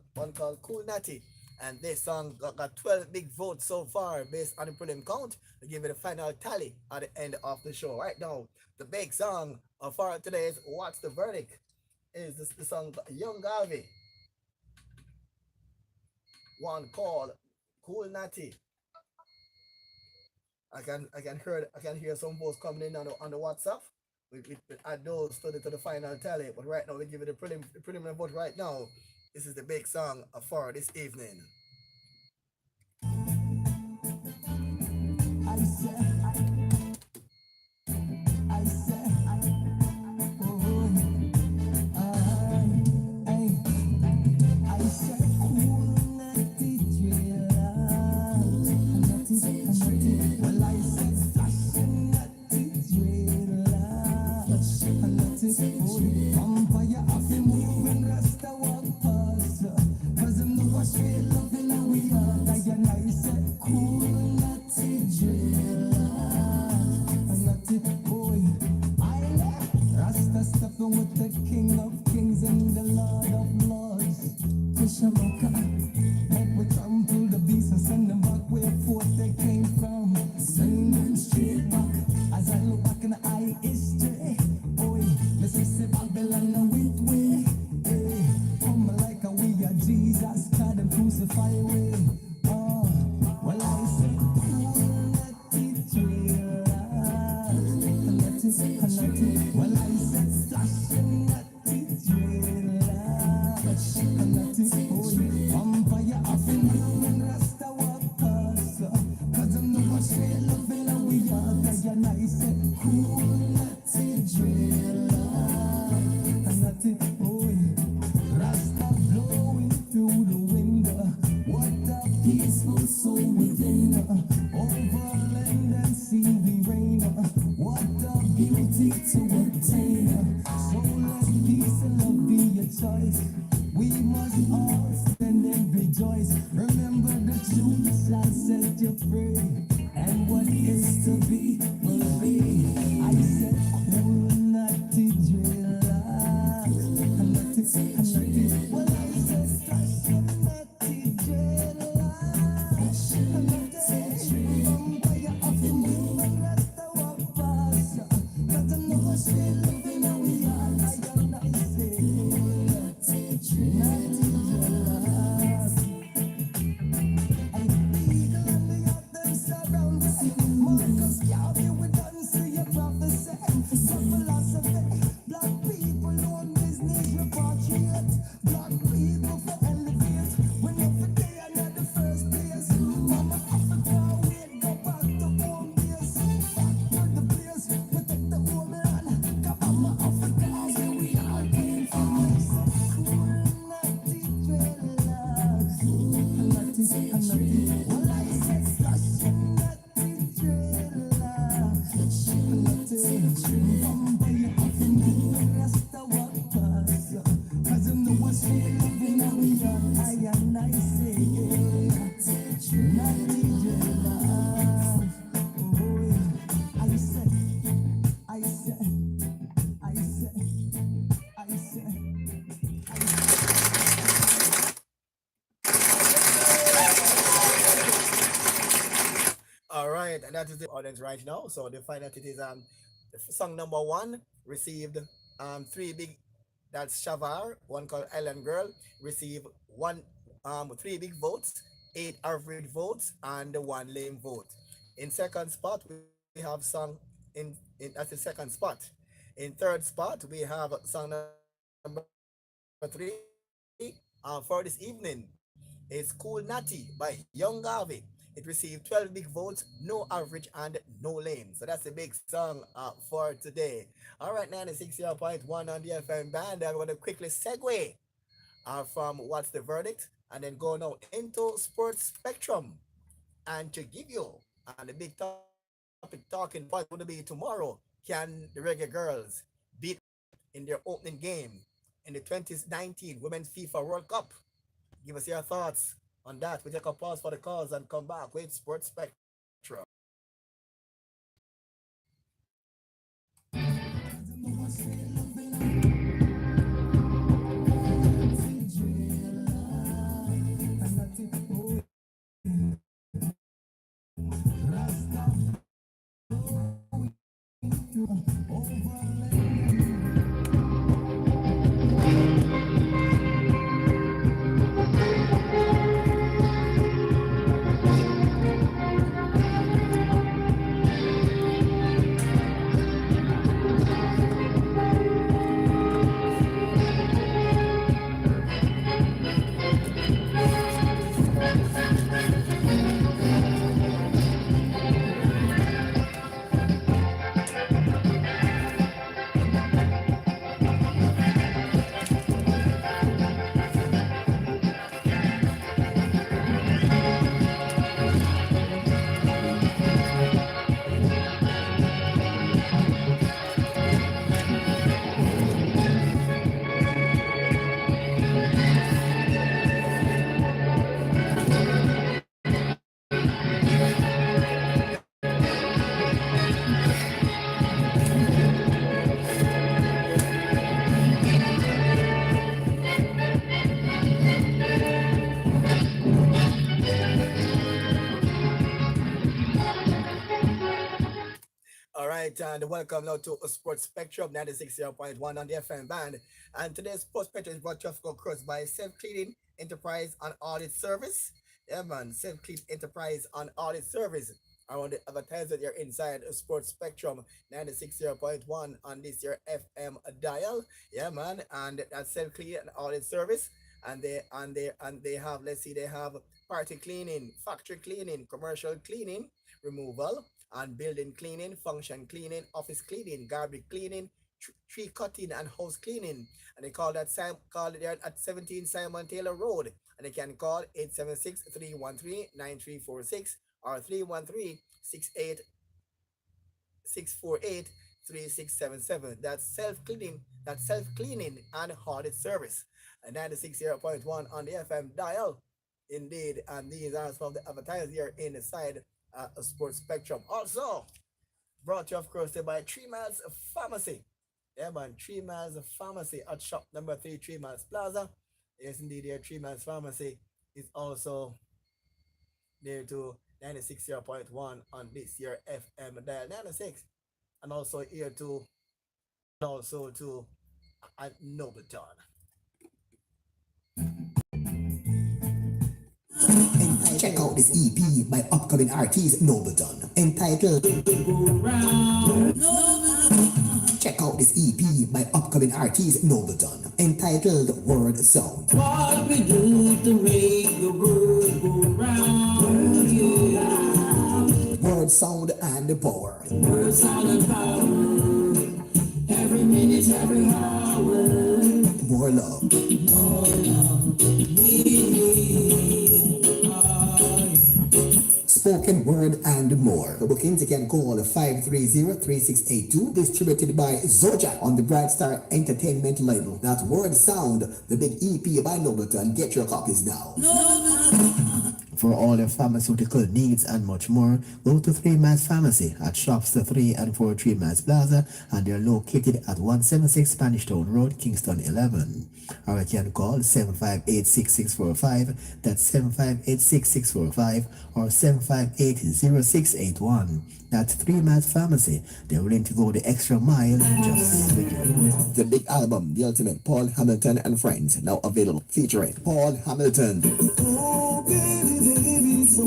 Speaker 10: Cool Natty. And this song got 12 big votes so far based on the prelim count. We give it a final tally at the end of the show. Right now, the big song for today's What's the Verdict is the song Young Garvey, one called Cool Natty. I can hear some votes coming in on the WhatsApp. We add those to the final tally. But right now we give it a preliminary vote right now. This is the big song for this evening.
Speaker 16: choice. We must all stand and rejoice. Remember the truth shall set you free, and what is to be will be. I said, cool, natty, relax, and natty. Well, I said, slash, and natty, relax, and natty. Vampire of the moon, and rest of our past. 'Cause I know she living and we all I say, natty, relax. Marcus Garvey, we done see your prophecy. Some philosophy. Black people own business, repatriate. Black people for elevate. When every day another first place. Mama Africa, we go back to home base. Back to the place, protect the homeland. 'Cause Mama Africa, where we all came from. Natty dreadlocks, natty. Well, I said slash and natty dreadlocks, natty. Vampire of the moon, the rest of what pass. 'Cause you know what's real living and we are I and I say, natty dreadlocks. Oh, yeah. I said, I said, I said, I said.
Speaker 10: All right, and that is the audience right now. So they find that it is song number one received three big, that's Shavar, one called Island Girl, received one three big votes, eight average votes, and one lame vote. In second spot we have song in that's the second spot. In third spot we have song number three for this evening. It's Cool Natty by Young Garvey. It received 12 big votes, no average, and no lame. So that's the big song for today. All right, 96.1 on the FM band. I'm going to quickly segue from What's the Verdict and then go now into Sports Spectrum. And to give you and the big topic talking point would be tomorrow. Can the Reggae Girls beat in their opening game in the 2019 Women's FIFA World Cup? Give us your thoughts on that. We take a pause for the calls and come back with Sports Spectrum. All right, and welcome now to Sports Spectrum 96.1 on the FM band. And today's Sports Spectrum is brought to you of course by Self Cleaning Enterprise and Audit Service. Yeah, man, Self Clean Enterprise and Audit Service. I want to advertise that you're inside Sports Spectrum 96.1 on this your FM dial. Yeah, man, and that's Self Clean and Audit Service. And they have, let's see, they have party cleaning, factory cleaning, commercial cleaning, removal, and building cleaning, function cleaning, office cleaning, garbage cleaning, tree cutting, and house cleaning. And they call it there at 17 Simon Taylor Road. And they can call 876-313-9346 or 313-648 3677. That's self-cleaning and audit service. And 96.1 on the FM dial. Indeed, and these are some of the advertisers here inside a sports spectrum. Also, brought to you, of course, by 3 Miles Pharmacy. Yeah, man, 3 Miles Pharmacy at shop number 3, 3 Miles Plaza. Yes, indeed, here, 3 Miles Pharmacy is also near to 96.1 on this year FM dial 96. And also here to, also to at Nobleton.
Speaker 18: Check out this EP by upcoming artist Nobleton entitled Check out this EP by upcoming artist Nobleton entitled Word Sound.
Speaker 12: What we do to make the world go round, yeah.
Speaker 18: Word Sound and the Power.
Speaker 12: Word, sound and power. Every minute, every hour.
Speaker 18: More love.
Speaker 12: More love. We need.
Speaker 18: Spoken word and more. For bookings, you can call 530-3682, distributed by Zojak on the Bright Star Entertainment label. That's Word Sound, the big EP by Nobleton. Get your copies now.
Speaker 19: For all your pharmaceutical needs and much more, go to 3 Miles Pharmacy at shops 3 and 4 3 Miles Plaza, and they're located at 176 Spanish Town Road, Kingston 11. Or you can call 758-6645, that's 758-6645, or 758-0681. That's 3 Miles Pharmacy. They're willing to go the extra mile just for you.
Speaker 18: The big album, The Ultimate, Paul Hamilton and Friends, now available, featuring Paul Hamilton.
Speaker 12: Oh, baby, so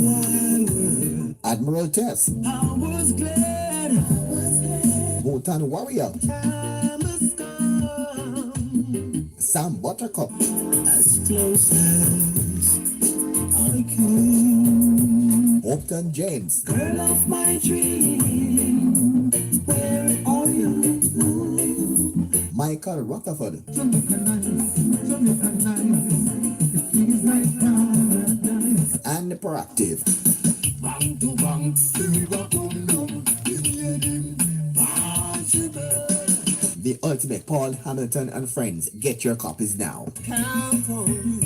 Speaker 12: I
Speaker 18: Admiral Tess.
Speaker 12: was glad.
Speaker 18: Bhutan Warrior.
Speaker 12: Time has come.
Speaker 18: Sam Buttercup.
Speaker 12: As close as I can.
Speaker 18: Upton James.
Speaker 12: Girl of my dream, where are you?
Speaker 18: Michael Rutherford. And Proactive.
Speaker 12: Bang to bang,
Speaker 18: The Ultimate, Paul Hamilton and Friends. Get your copies now.
Speaker 12: count on you.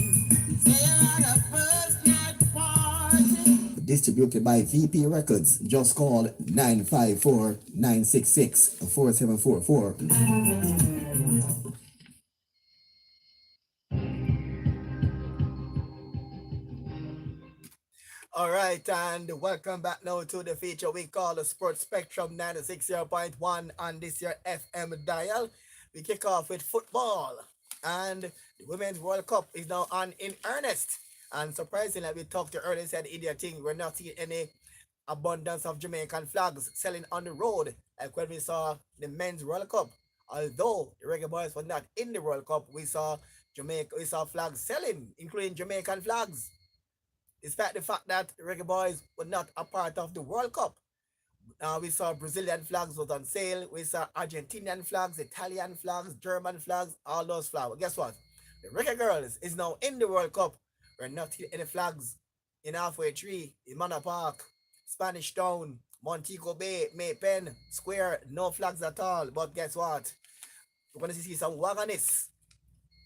Speaker 12: Say on a first night party.
Speaker 18: Distributed by VP Records. Just call 954-966-4744.
Speaker 10: All right, and welcome back now to the feature we call the Sports Spectrum 96.1 on this year FM dial. We kick off with football, and the Women's World Cup is now on in earnest. And surprisingly, we talked to earlier, said India thing, we're not seeing any abundance of Jamaican flags selling on the road like when we saw the Men's World Cup. Although the Reggae Boys were not in the World Cup, we saw flags selling, including Jamaican flags. Despite the fact that Reggae Boys were not a part of the World Cup. We saw Brazilian flags was on sale. We saw Argentinian flags, Italian flags, German flags, all those flags. But guess what? The Reggae Girls is now in the World Cup. We're not seeing any flags in Halfway Tree, in Manor Park, Spanish Town, Montego Bay, May Pen, Square, no flags at all. But guess what? We're going to see some wagonists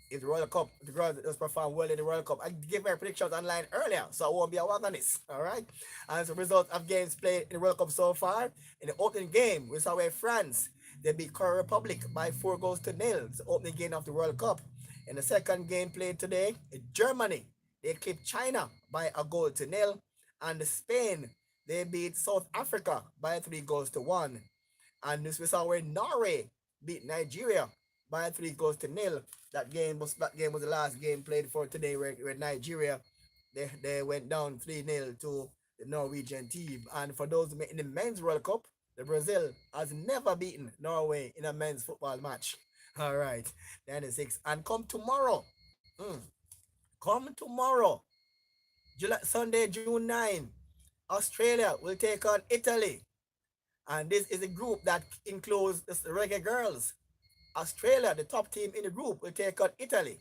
Speaker 10: in the World Cup. The girls just perform well in the World Cup. I gave my predictions online earlier, so I won't be a wagonist. All right. And as a result of games played in the World Cup so far, in the opening game, we saw where France, they beat Korea Republic by 4-0. It's the opening game of the World Cup. In the second game played today, Germany, they clipped China by 1-0. And Spain, they beat South Africa by 3-1. And this we saw where Norway beat Nigeria by 3-0. That game was the last game played for today, where Nigeria they went down 3-0 to the Norwegian team. And for those in the Men's World Cup, the Brazil has never beaten Norway in a men's football match. All right, 96. And come tomorrow, Sunday, June 9, Australia will take on Italy. And this is a group that includes the Reggae Girls. Australia, the top team in the group, will take on Italy,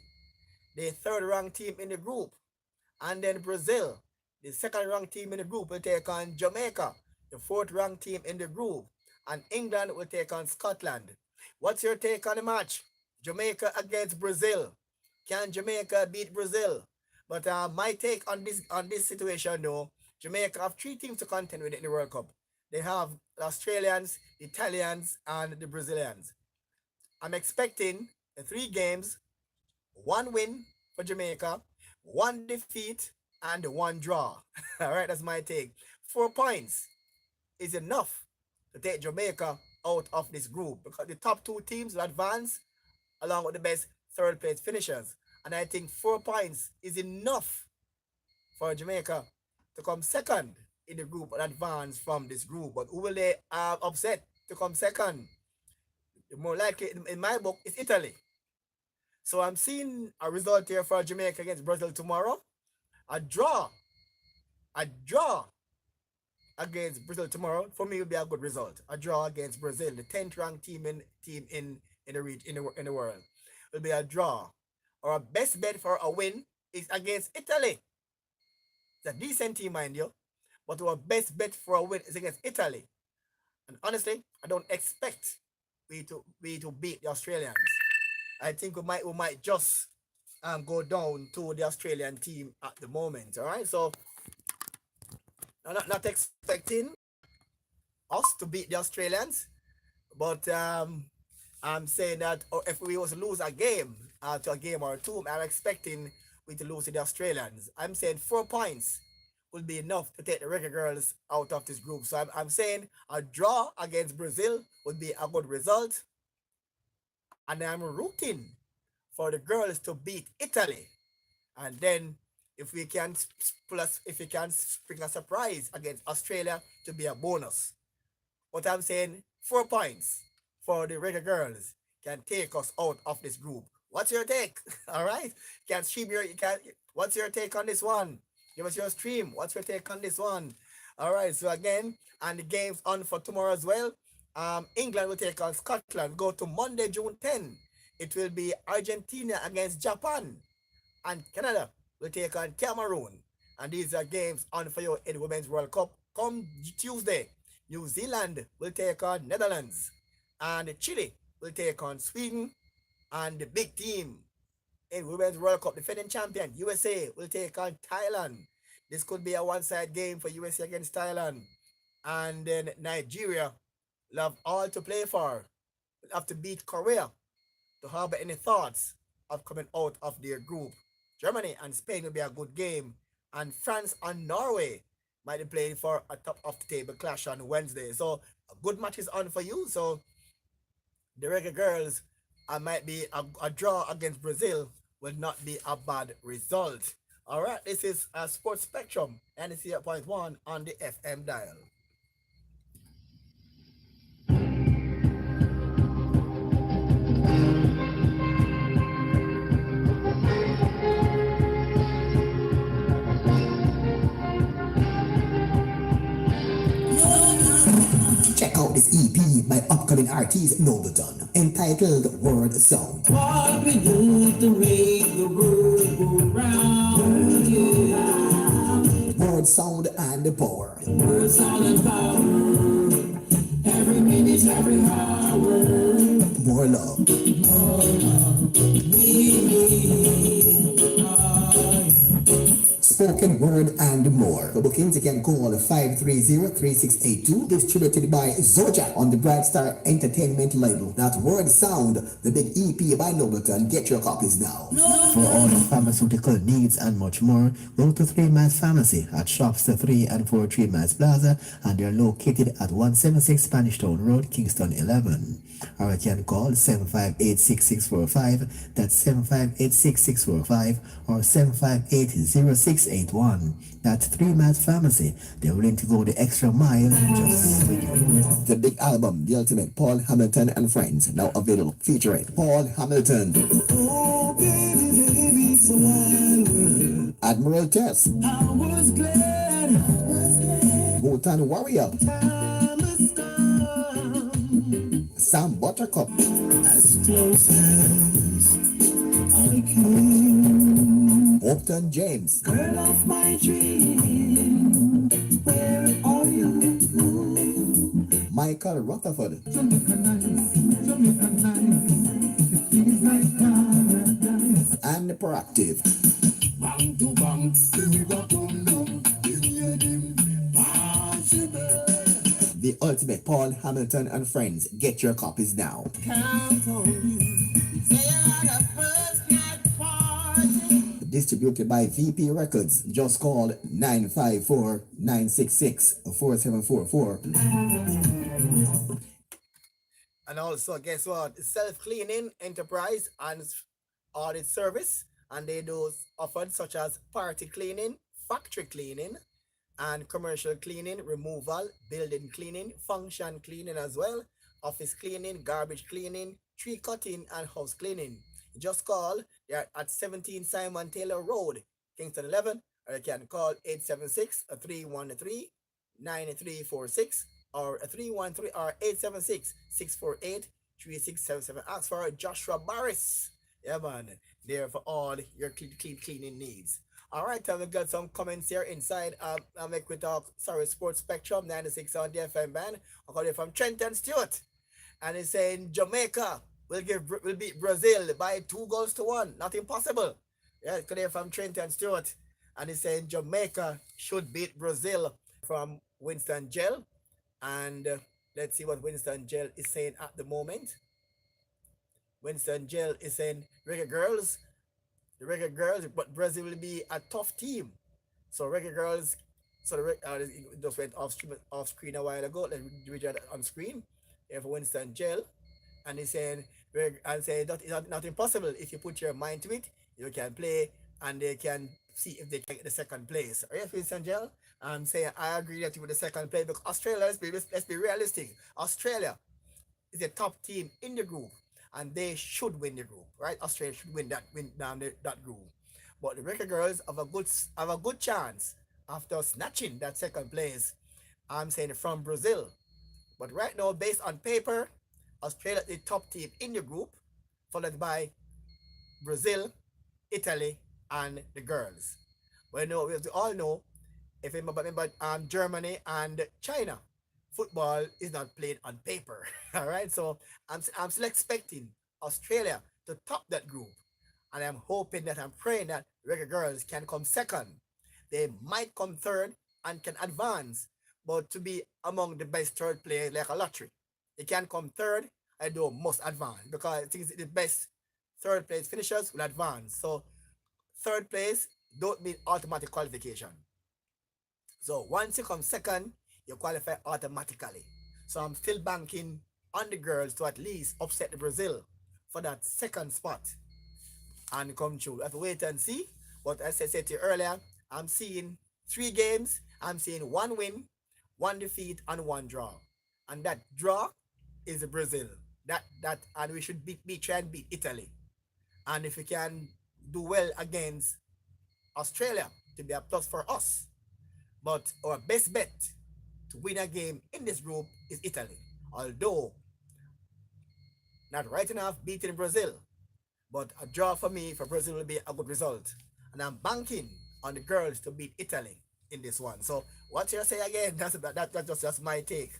Speaker 10: the third-ranked team in the group. And then Brazil, the second-ranked team in the group, will take on Jamaica, the fourth-ranked team in the group. and England will take on Scotland. What's your take on the match? Jamaica against Brazil. Can Jamaica beat Brazil? But my take on this situation, though, Jamaica have 3 teams to contend with in the World Cup. They have the Australians, the Italians, and the Brazilians. I'm expecting the 3 games, 1 win for Jamaica, 1 defeat, and 1 draw. All right, that's my take. 4 points is enough to take Jamaica out of this group because the top 2 teams will advance along with the best 3rd place finishers. And I think 4 points is enough for Jamaica to come second in the group and advance from this group. But who will they upset to come second? The more likely, in my book, is Italy. So I'm seeing a result here for Jamaica against Brazil tomorrow. A draw against Brazil tomorrow for me will be a good result. A draw against Brazil, the 10th ranked team in the world, will be a draw. Or a best bet for a win is against Italy. It's a decent team, mind you, but our best bet for a win is against Italy. And honestly, I don't expect we to beat the Australians. I think we might just go down to the Australian team at the moment. All right, so I'm not expecting us to beat the Australians, but I'm saying that if we was to lose a game to a game or 2, I'm expecting we to lose to the Australians. I'm saying 4 points will be enough to take the Reggae Girls out of this group. So I'm saying a draw against Brazil would be a good result. And I'm rooting for the girls to beat Italy. And then if we can spring a surprise against Australia to be a bonus. But I'm saying 4 points for the Reggae Girls can take us out of this group. What's your take? All right. What's your take on this one? Give us your stream. What's your take on this one? All right. So again, and the game's on for tomorrow as well. England will take on Scotland. Go to Monday, June 10. It will be Argentina against Japan. And Canada will take on Cameroon. And these are games on for you in the Women's World Cup. Come Tuesday, New Zealand will take on Netherlands. And Chile will take on Sweden. And the big team in Women's World Cup, defending champion, USA, will take on Thailand. This could be a one-side game for USA against Thailand. And then Nigeria will have all to play for. Will have to beat Korea to harbor any thoughts of coming out of their group. Germany and Spain will be a good game. And France and Norway might be playing for a top-of-the-table clash on Wednesday. So a good match is on for you. So the Reggae Girls, might be a draw against Brazil will not be a bad result. All right, this is a Sports Spectrum, and it's 0.1 on the FM dial.
Speaker 18: Check out this EP by upcoming artist Nobleton, entitled Word Sound.
Speaker 12: What we do to make the world go round, yeah.
Speaker 18: Word Sound and Power.
Speaker 12: Word Sound and Power. Every minute, every hour.
Speaker 18: More love.
Speaker 12: More love.
Speaker 18: Spoken word and more. For bookings, you can call 530-3682, distributed by Zoja on the Bright Star Entertainment label. That Word Sound, the big EP by Nobleton. Get your copies now.
Speaker 19: For all your pharmaceutical needs and much more, go to 3 Mass Pharmacy at shops to 3 and 4 3 Mass Plaza, and they're located at 176 Spanish Town Road, Kingston 11. Or you can call 758-6645, that's 758-6645, or 758-0681. That's 3 Mass Pharmacy. They're willing to go the extra mile just with you.
Speaker 18: The big album, The Ultimate, Paul Hamilton and Friends, now available, featuring Paul Hamilton.
Speaker 12: Oh, baby, baby, it's a wild world.
Speaker 18: Admiral Tess.
Speaker 12: I was glad.
Speaker 18: Wotan Warrior.
Speaker 12: Time has come.
Speaker 18: Sam Buttercup.
Speaker 12: As close as I can.
Speaker 18: Upton James.
Speaker 12: Girl of my dream, where are you?
Speaker 18: Michael Rutherford. And Proactive.
Speaker 12: Bang to bang, we go come down, possible.
Speaker 18: The Ultimate Paul Hamilton and Friends. Get your copies now.
Speaker 12: Count on you, say you're the first night party.
Speaker 18: Distributed by VP Records. Just call 954-966-4744.
Speaker 10: And also, guess what? Self-cleaning enterprise and audit service. And they do offered such as party cleaning, factory cleaning, and commercial cleaning, removal, building cleaning, function cleaning as well, office cleaning, garbage cleaning, tree cutting, and house cleaning. Just call. They are at 17 Simon Taylor Road, Kingston 11, or you can call 876-313-9346 or 313 or 876-648-3677. Ask for Joshua Barris. Yeah, man. There for all your cleaning needs. All right, we got some comments here inside. I'll make we talk. Sorry, Sports Spectrum 96 on the FM band. I call it from Trenton Stewart, and he's saying Jamaica will beat Brazil by 2-1. Not impossible. Yeah, it's clear from Trenton Stewart, and he's saying Jamaica should beat Brazil from Winston Gel, and let's see what Winston Gel is saying at the moment. Winston Gel is saying Reggae Girls. The Reggae Girls, but Brazil will be a tough team. So Reggae Girls, so it just went off screen a while ago. Let's read it on screen. You have Winston Gel, and he's saying that is not impossible. If you put your mind to it, you can play, and they can see if they can get the second place. Yes, Winston Gel. I'm saying I agree that with the second place because Australia. Let's be realistic. Australia is a top team in the group, and they should win the group, right? Australia should win that group. But the Reggae Girls have a good chance after snatching that second place. I'm saying from Brazil. But right now, based on paper, Australia is the top team in the group, followed by Brazil, Italy, and the girls. We all know, if you remember Germany and China, football is not played on paper. All right, so I'm still expecting Australia to top that group, and I'm hoping that I'm praying that Reggae Girls can come second. They might come third and can advance, but to be among the best third players like a lottery, they can come third. I do must advance because I think the best third place finishers will advance. So third place don't mean automatic qualification. So once you come second, you qualify automatically. So I'm still banking on the girls to at least upset the Brazil for that second spot and come through. I have to wait and see. But as I said to you earlier, I'm seeing 3 games. I'm seeing 1 win, 1 defeat, and 1 draw. And that draw is Brazil. And we should try and beat Italy. And if we can do well against Australia, to be a plus for us. But our best bet to win a game in this group is Italy. Although not right enough beating Brazil, but a draw for me for Brazil will be a good result. And I'm banking on the girls to beat Italy in this one. So what you say again? That's just my take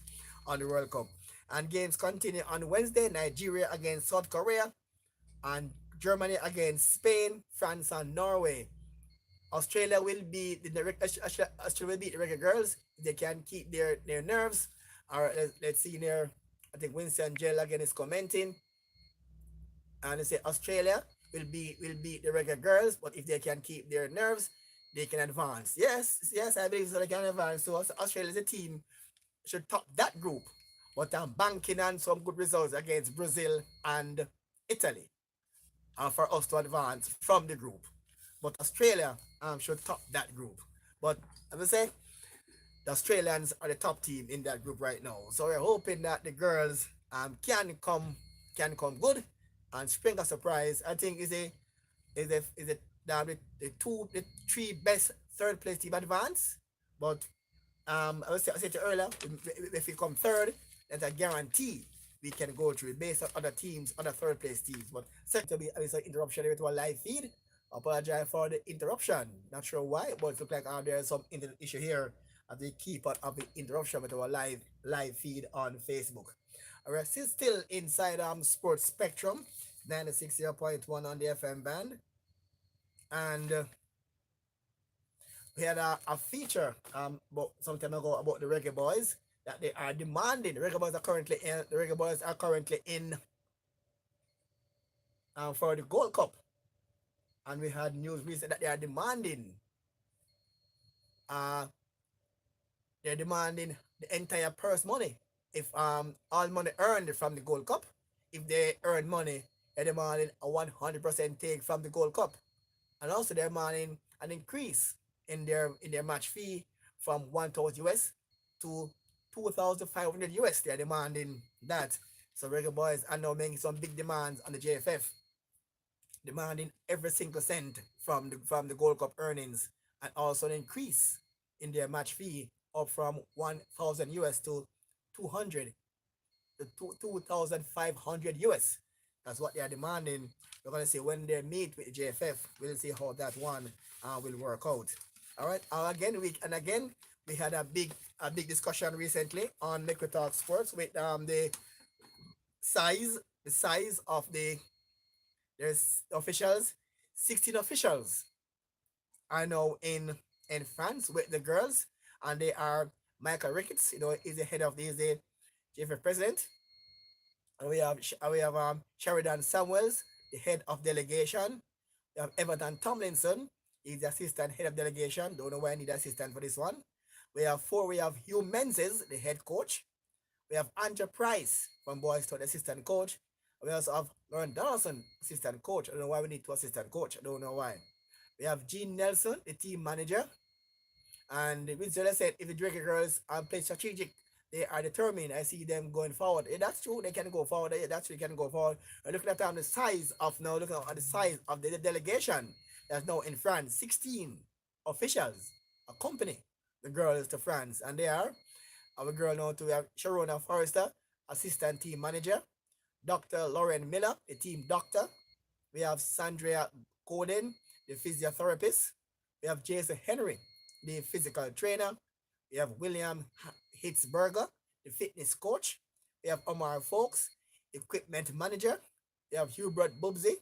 Speaker 10: on the World Cup. And games continue on Wednesday. Nigeria against South Korea, and Germany against Spain, France, and Norway. Australia will beat the Reggae Girls. They can keep their nerves. Or let's see there. I think Winston Gel again is commenting, and they say Australia will beat the Reggae Girls, but if they can keep their nerves, they can advance. Yes, I believe so. They can advance. So Australia as a team should top that group, but I'm banking on some good results against Brazil and Italy, for us to advance from the group. But Australia should top that group. But as I say, the Australians are the top team in that group right now. So we're hoping that the girls can come good and spring a surprise. I think is the 3 best third place team advance. But I said to you earlier, if we come third, that's a guarantee we can go through based on other teams, other third place teams. But second to be an interruption to a live feed. I apologize for the interruption. Not sure why, but it looks like there's some issue here as we keep out of the interruption with our live feed on Facebook. We're still inside Sports Spectrum, 96.1 on the FM band. And we had a feature about some time ago about the Reggae Boys that they are demanding. The Reggae Boys are currently in for the Gold Cup. And we had news recently that they are demanding they're demanding the entire purse money. If all money earned from the Gold Cup, if they earn money, they're demanding a 100% take from the Gold Cup. And also they're demanding an increase in their match fee from 1,000 US to 2,500 US. They're demanding that. So Reggae Boys are now making some big demands on the JFF, demanding every single cent from the Gold Cup earnings, and also an increase in their match fee up from 1,000 US to 2,500 US. That's what they are demanding. We're going to see when they meet with the JFF. We'll see how that one will work out. All right. Again, we had a big discussion recently on Make We Talk Sports with the size of there's officials. 16 officials are now in France with the girls, and they are Michael Ricketts, is the head of the JFF president. And we have Sheridan Samuels, the head of delegation. We have Everton Tomlinson, he's the assistant head of delegation. Don't know why I need assistant for this one. We have Hugh Menzies, the head coach. We have Andrew Price from Boys to the assistant coach. We also have Lauren Donaldson, assistant coach. I don't know why we need two assistant coach. I don't know why. We have Gene Nelson, the team manager. And Winston said, if the Drake girls play strategic, they are determined. I see them going forward. That's true. They can go forward. That's true. They can go forward. And looking at the size of the delegation that's now in France, 16 officials accompany the girls to France, and they are our girl now to have Sharona Forrester, assistant team manager, Dr. Lauren Miller, the team doctor. We have Sandra Coden, the physiotherapist. We have Jason Henry, the physical trainer. We have William Hitzberger, the fitness coach. We have Omar Folks, equipment manager. We have Hubert Busby,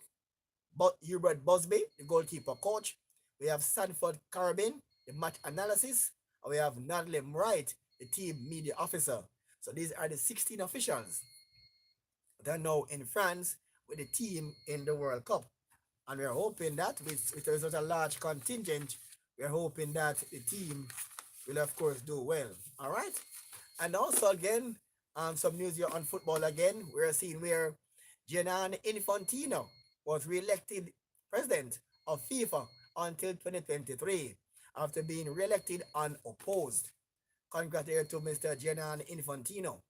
Speaker 10: the goalkeeper coach. We have Sanford Carabin, the match analysis. And we have Natalie Wright, the team media officer. So these are the 16 officials that are now in France with the team in the World Cup. And we're hoping that with such a large contingent, we're hoping that the team will of course do well. All right. And also again, some news here on football again. We're seeing where Gianni Infantino was re-elected president of FIFA until 2023 after being re-elected unopposed. Congratulations to Mr. Gianni Infantino.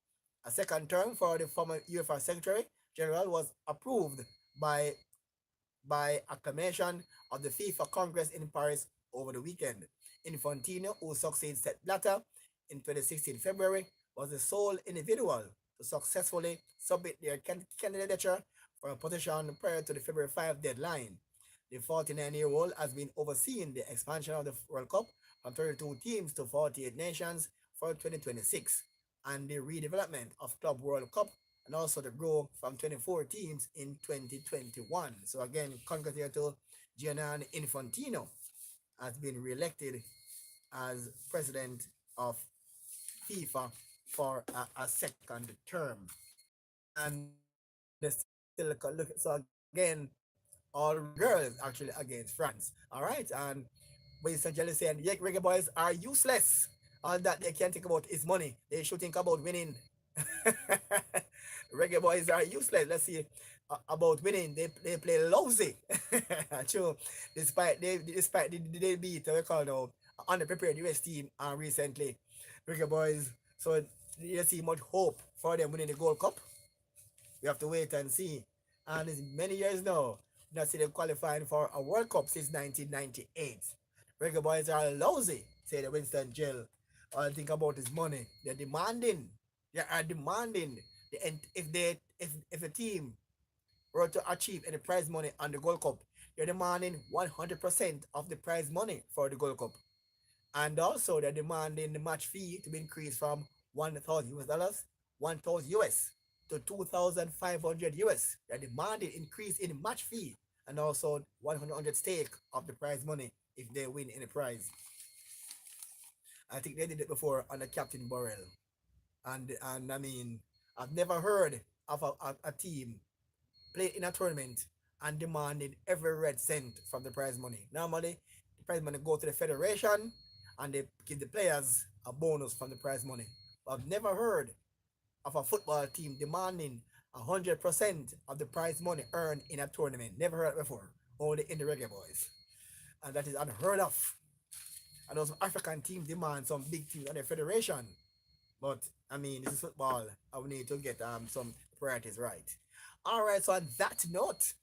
Speaker 10: A second term for the former UEFA Secretary General was approved by acclamation of the FIFA Congress in Paris over the weekend. Infantino, who succeeded Sepp Blatter in 2016 February, was the sole individual to successfully submit their candidature for a position prior to the February 5 deadline. The 49-year-old has been overseeing the expansion of the World Cup from 32 teams to 48 nations for 2026 and the redevelopment of Club World Cup and also the growth from 24 teams in 2021. So again, congratulations to Gianni Infantino has been re-elected as president of FIFA for a second term. And still look, so again, all girls actually against France. All right, and Winston Jelly saying, yeah, Reggae Boys are useless. All that they can think about is money. They should think about winning. Reggae Boys are useless. Let's see about winning. They play lousy. True. Despite they beat we call now underprepared US team recently. Reggae Boys. So you see much hope for them winning the Gold Cup. We have to wait and see. And it's many years now. Not see them qualifying for a World Cup since 1998. Reggae Boys are lousy, say the Winston Jill. All I think about is money. They're demanding. They are demanding. If a team were to achieve any prize money on the Gold Cup, they're demanding 100% of the prize money for the Gold Cup. And also they're demanding the match fee to be increased from 1,000 US dollars, 1,000 US to 2,500 US. They're demanding increase in match fee and also 100 stake of the prize money if they win any prize. I think they did it before under Captain Burrell. And I mean, I've never heard of a team playing in a tournament and demanding every red cent from the prize money. Normally, the prize money go to the federation and they give the players a bonus from the prize money. But I've never heard of a football team demanding 100% of the prize money earned in a tournament. Never heard it before. Only in the Reggae Boys. And that is unheard of. And those African teams demand some big teams on their federation. But I mean, this is football. I will need to get some priorities right. All right, so on that note,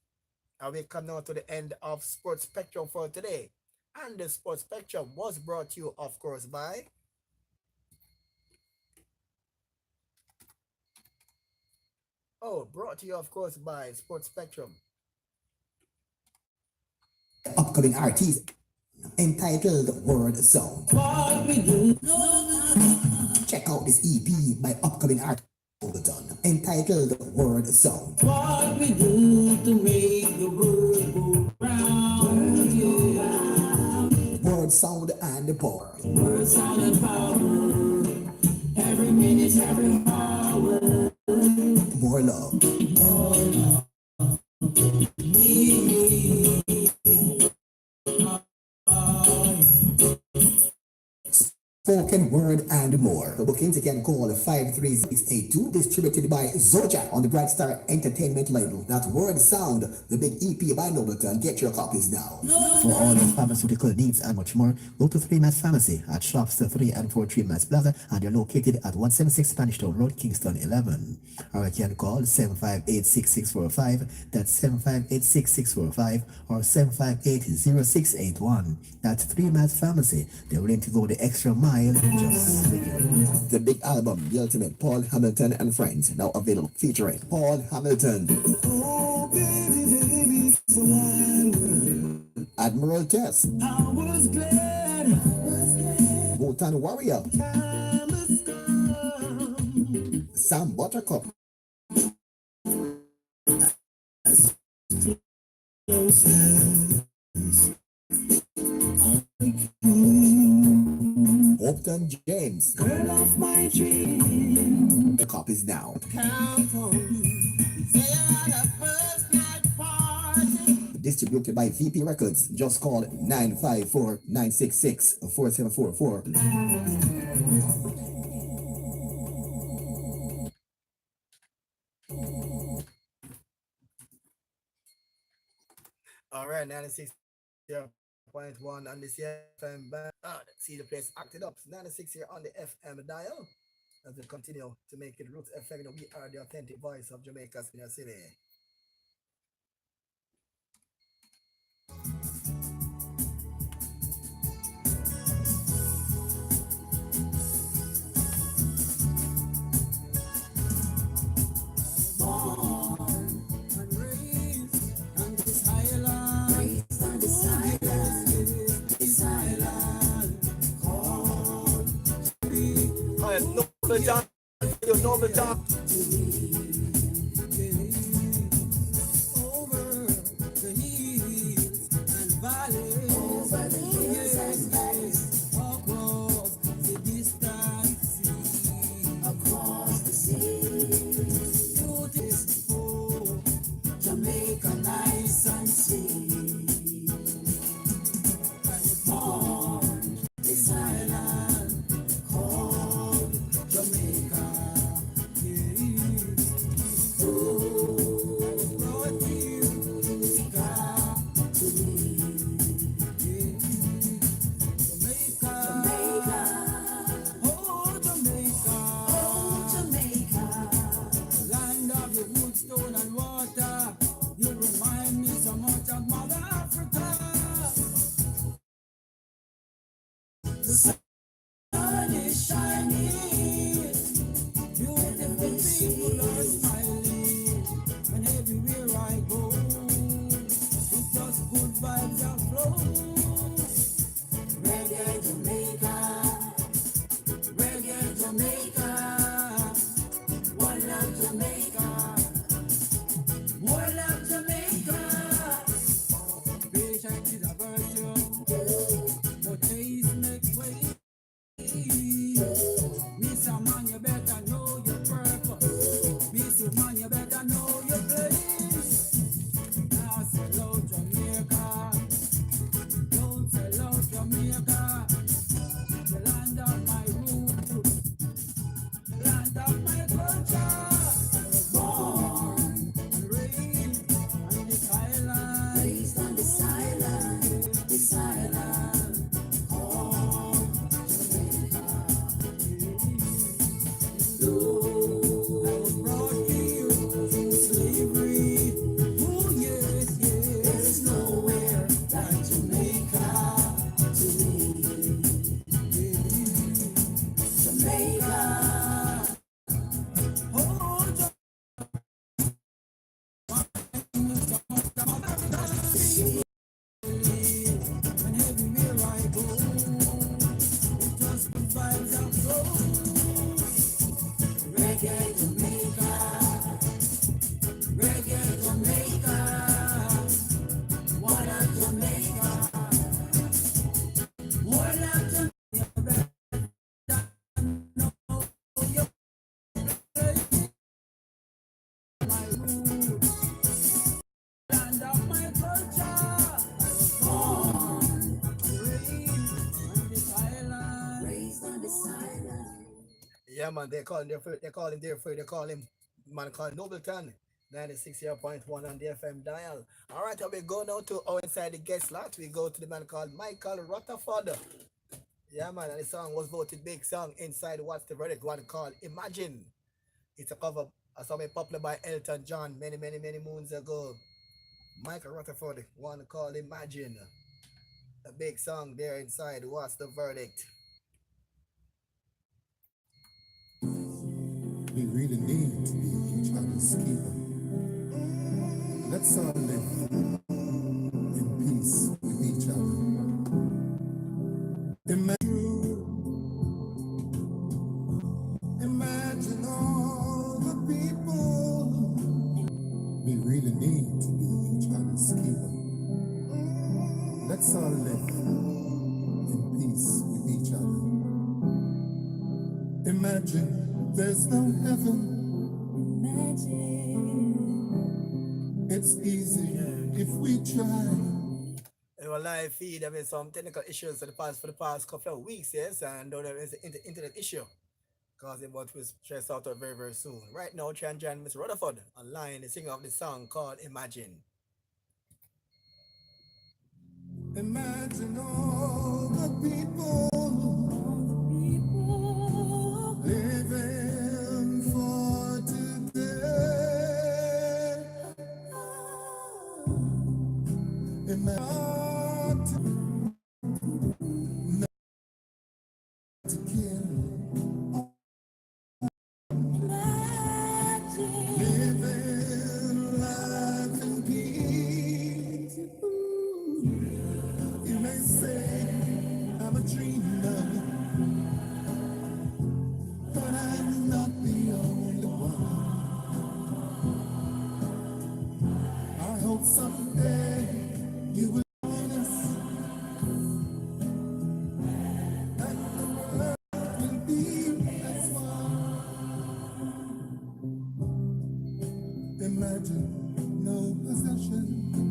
Speaker 10: we come now to the end of Sports Spectrum for today. And the Sports Spectrum was brought to you, of course, by brought to you, of course, by Sports Spectrum.
Speaker 18: Upcoming artist entitled Word Sound. Check out this EP by upcoming artist entitled Word Sound.
Speaker 12: What we do to make the world go round, yeah.
Speaker 18: Word Sound and the Power.
Speaker 12: Word Sound and Power. Every minute, every hour.
Speaker 18: More love.
Speaker 12: More love.
Speaker 18: Spoken word and more. For bookings, you can call 53682, distributed by Zoja on the Bright Star Entertainment label. That's Word Sound, the big EP by Nobleton. Get your copies now.
Speaker 19: For all your pharmaceutical needs and much more, go to 3 Mass Pharmacy at shops 3 and 4 3 Mass Plaza, and you're located at 176 Spanish Town Road, Kingston 11. Or you can call 758-6645, that's 758-6645, or 758-0681. That's 3 Mass Pharmacy. They're willing to go the extra mile.
Speaker 18: The big album, The Ultimate, Paul Hamilton and Friends, now available, featuring Paul Hamilton, Admiral Tess, Bhutan Warrior, Sam Buttercup, Upton James.
Speaker 12: Girl of my dream.
Speaker 18: The copies now.
Speaker 12: Count on. Say you're the first night party.
Speaker 18: Distributed by VP Records. Just call 954-966-4744.
Speaker 10: All right, 96.1 on this FM band. See the place acted up. 96 here on the FM dial. As we continue to make it Roots FM. You know, we are the authentic voice of Jamaica's inner city. Noble John, you Noble John.
Speaker 12: Over the hills and valleys, over the hills and valleys, across the distant sea, across the sea. Beautiful Jamaica, nice and sweet. And born this island called Jamaica. The sun is shining, beautiful people are smiling, and everywhere I go, it's just good vibes that flow. Reggae Jamaica.
Speaker 10: Yeah, man, they call him they call him man called Nobleton. 96.1 on the FM dial. All right, we go now to our inside the guest slot. We go to the man called Michael Rutherford. Yeah, man, and the song was voted big song inside What's the Verdict, one called Imagine. It's a cover, a song made popular by Elton John many moons ago. Michael Rutherford, one called Imagine. A big song there inside What's the Verdict.
Speaker 16: We really need to be each other's keeper. Let's all live in peace with each other. Imagine all the people. We really need to be each other's keeper. Let's all live in peace with each other. Imagine there's no heaven. It's easy if we try.
Speaker 10: In our live feed, there been some technical issues for the past couple of weeks, yes, and now there is an internet issue because it was stressed out very soon. Right now, try and join Mr. Rutherford online, the singer of the song called Imagine.
Speaker 16: Imagine all the people living for today. Imagine not to kill. Living life in peace. You may say I'm a dreamer, but I'm not the only one. I hope someday you will join us, and the world will be as one. Imagine no possession.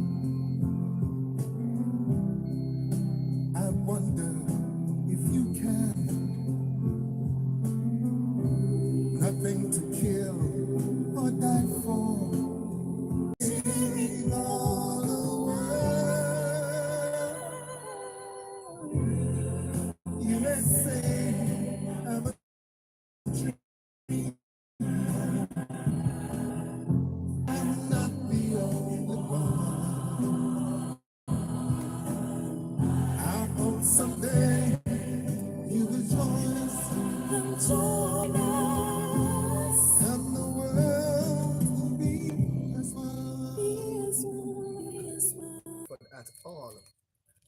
Speaker 16: I wonder if you can. Nothing to kill or die for. Sharing all the world. You may say I'm a dreamer. I'm not the only one. I hope someday you will join us. And the world will be as one.
Speaker 10: At all.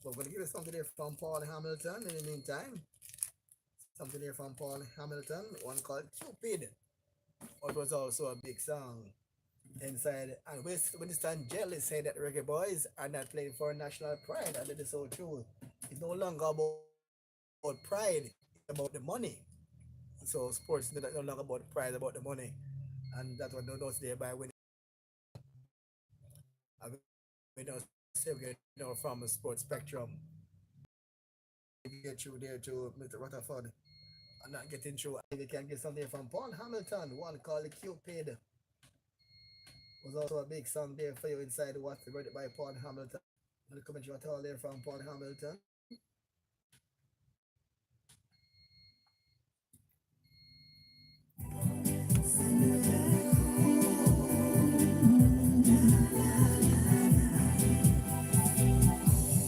Speaker 10: So we're going to give you something there from Paul Hamilton in the meantime. Something there from Paul Hamilton, one called Cupid. It was also a big song inside. And when this time Jelly said that reggae boys are not playing for national pride, and that is so true. It's no longer about pride, it's about the money. So sports is no longer about pride, about the money. And that's what those thereby when we don't segregate from a sports spectrum. Get through there to Mr. Rutherford. I'm not getting through. We can get something from Paul Hamilton, one called Cupid. Was also a big song there for you inside What's the Verdict by Paul Hamilton. And the commentary at all there from Paul Hamilton.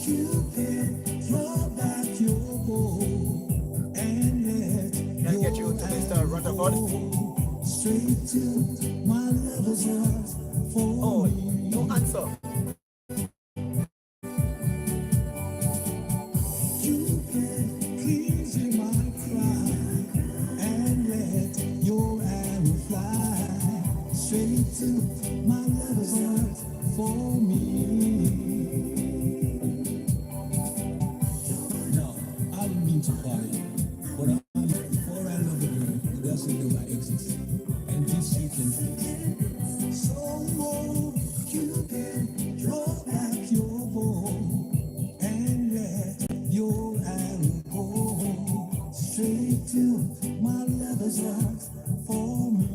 Speaker 16: Cupid, draw back your bow and let
Speaker 10: Can I get you to Mr. Rutherford?
Speaker 16: straight to my lover's heart for me.
Speaker 10: No answer.
Speaker 16: Cupid, please hear my cry and let your arrow fly.
Speaker 12: straight to my lover's heart for me. No, I didn't mean to bother you, but before I love a girl who doesn't know I exist, and this you can fix. So won't you draw back your bow and let your arrow go straight to my lover's heart for me.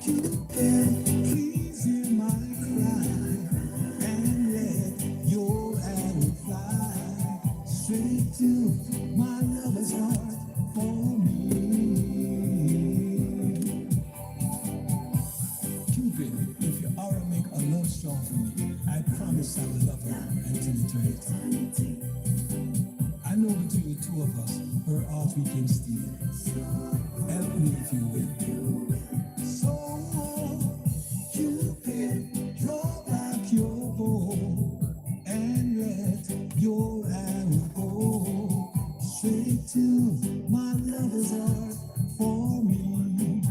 Speaker 12: Cupid, please hear my cry and let your arrow fly straight to my lover's heart for me. Cupid, if you are to make a love song for me, I promise I will love her until eternity. I know between the two of us, her heart we can steal. Help me if you will. So, Cupid, draw back your bow and let your arrow go straight to my lover's heart for me.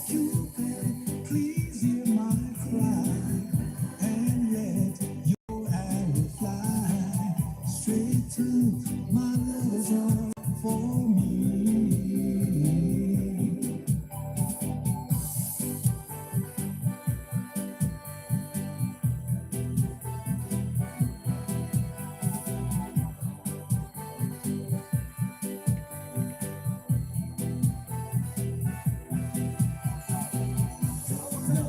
Speaker 12: Cupid, please hear my cry and let your arrow fly straight to my lover's heart for me. No,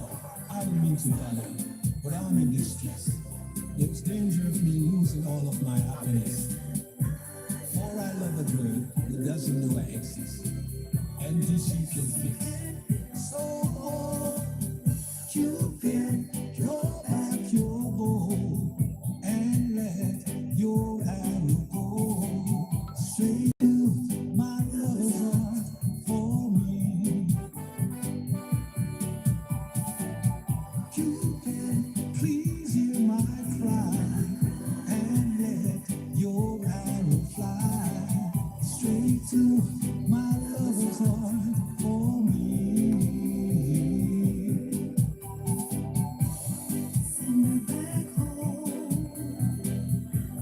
Speaker 12: I didn't mean to bother you, but I'm in distress. There's danger of me losing all of my happiness. For I love a girl who doesn't know I exist, and this you can fix. So, Cupid, draw back your bow and let your arrow go straight to my lover's heart for me. Cupid, please hear my cry and let your arrow fly straight to my lover's heart for me. Send her back home.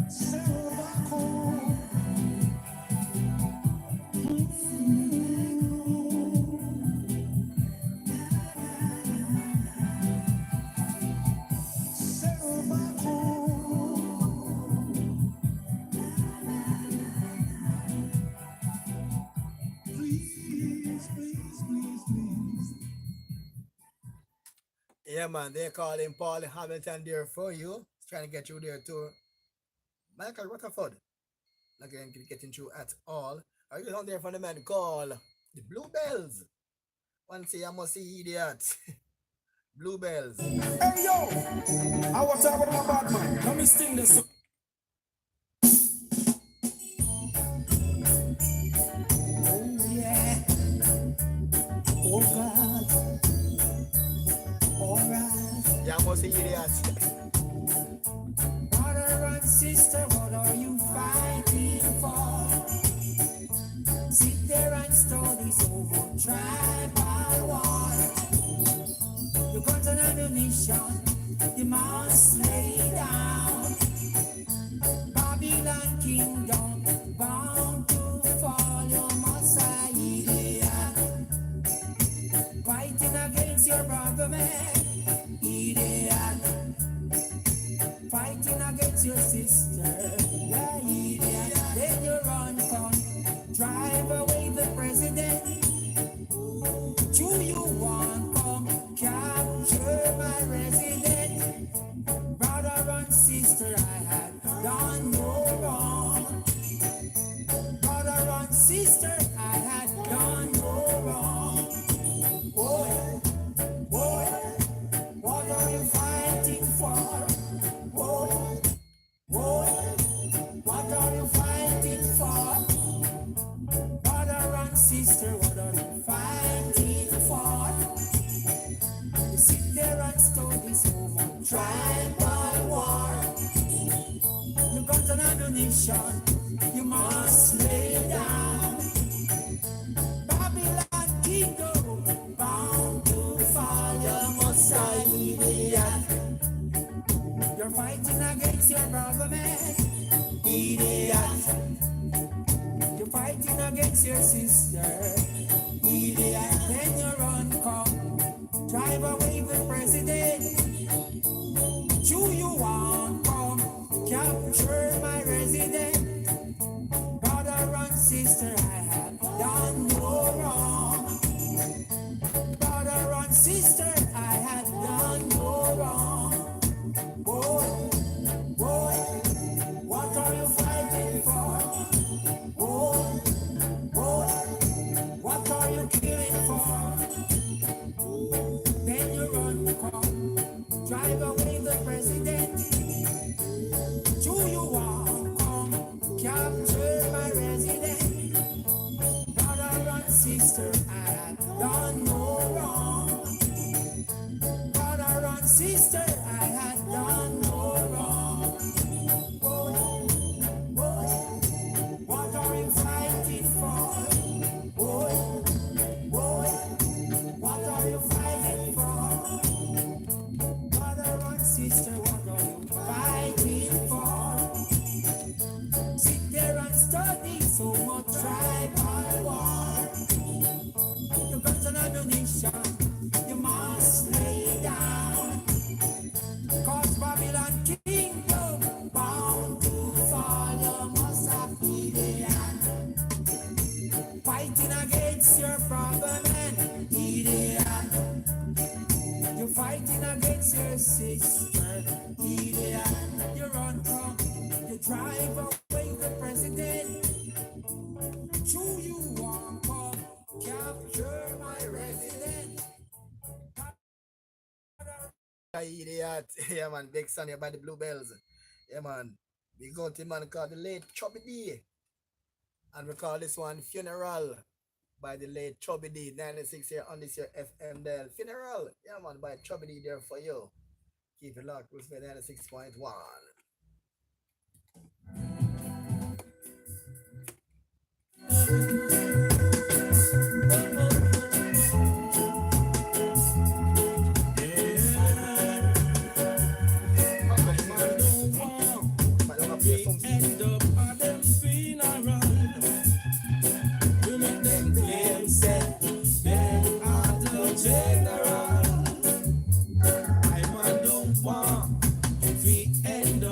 Speaker 12: Send her back home. Send her back home. Send her back home. Please, please, please, please.
Speaker 10: Yeah, man, they're calling Paul Hamilton there for you. Trying to get you there too. Michael Rutherford. Not getting through at all. Are you on there for the man called the Bluebells? One say I must see idiot. Bluebells.
Speaker 9: Hey yo, I was talking about my bad man. Let me sing this.
Speaker 12: Oh yeah. Oh God. Alright.
Speaker 10: Yeah, I must see idiot.
Speaker 12: Brother and sister, what are you fighting for? Sit there and study so much tribal war. Your guns and ammunition, you must lay down. Babylon kingdom bound to fall. You must idiot. Fighting against your brother man, idiot. Fighting against your sister, yeah, idiot. Then you run, come, drive away the president. Do you want come capture my resident? Brother and sister, I had done no wrong. Brother and sister, I had done no wrong. Boy, boy, what are you fighting for? Boy, boy, what are you fighting for? Brother and sister, what are you fighting for? You sit there and study so much tribal war. Your guns and ammunition, you must lay You're fighting against your sister. Idiot, then you run, come. Drive away the president. Do you want come? Capture my resident. Brother and sister, I have done no wrong. Brother and sister, I have done no wrong. Boy, boy, what are you fighting for? Boy, boy, what are you killing for? Then you run, come, drive away the president. Do you want come capture my resident? Brother and sister, I have done no wrong. Brother and sister, I had done no wrong. Boy, boy, what are you fighting for? Boy, boy, what are you fighting for? Brother and sister, what are you fighting for? Sit there and study so much tribal war. Your guns and ammunition, you must lay down. Cause Babylon kingdom bound to fall, you must have idiot. Fighting against your brother man, idiot. You're fighting against your sister, idiot. You run from, you drive away the president. True you want come, capture my resident.
Speaker 10: Idiot. Yeah, man. Big son here by the Bluebells. Yeah, man. We got a man called the late Chubby D. And we call this one Funeral by the late Chubby D. 96 here on this here FM Del. Funeral. Yeah, man. By Chubby D there for you. Keep it locked. We'll 96.1.
Speaker 12: End up at them funeral. You make them claim say them are the general. I man don't want we end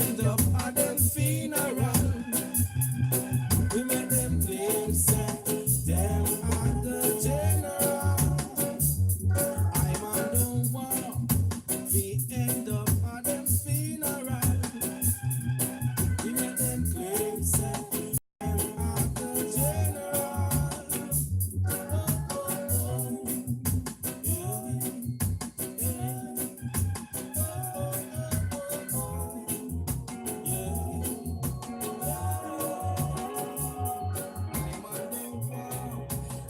Speaker 9: end up at them funeral. We make them claim say them are the general. I man don't want we end up at them funeral. We make them claim say them are the general.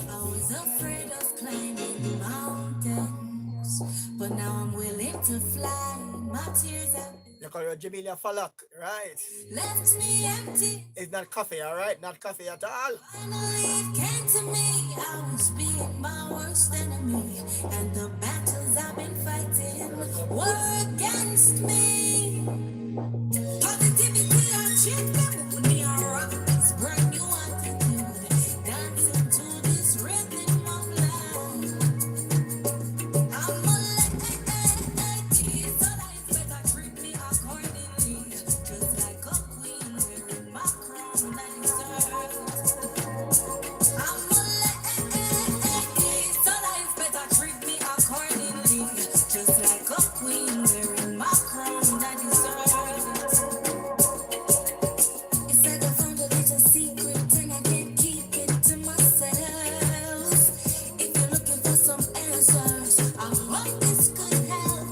Speaker 12: I was afraid of climbing mountains, but now I'm willing to fly. My tears have
Speaker 10: You call her Jamelia Falak, right?
Speaker 12: left me empty.
Speaker 10: It's not coffee, all right? Not coffee at all.
Speaker 12: Finally it came to me. I was being my worst enemy, and the battles I've been fighting were against me. Positivity, I check them with me. I rock this brand new attitude, dancing to this rhythm of life. I'm a lady, so life better treat me accordingly, just like a queen wearing my crown that deserves. I'm a lady, so life better treat me accordingly, just like a queen wearing my crown that deserves. It's like I found a little secret and I can't keep it to myself. If you're looking for some answers, I hope this could help.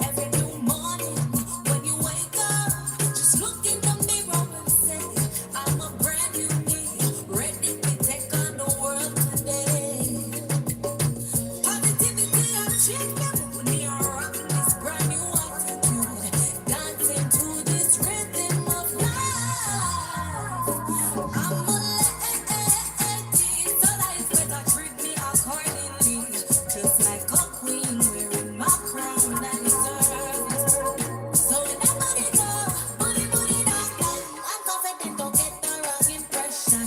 Speaker 12: Every new morning when you wake up, just look in the mirror and say, I'm a brand new me, ready to take on the world today. Positivity, I check them with me. I rock this brand new attitude, dancing to this rhythm of life. I'm a lady, so life better treat me accordingly, just like a queen wearing my crown that deserves. So when I booty down, I'm confident don't get the wrong impression.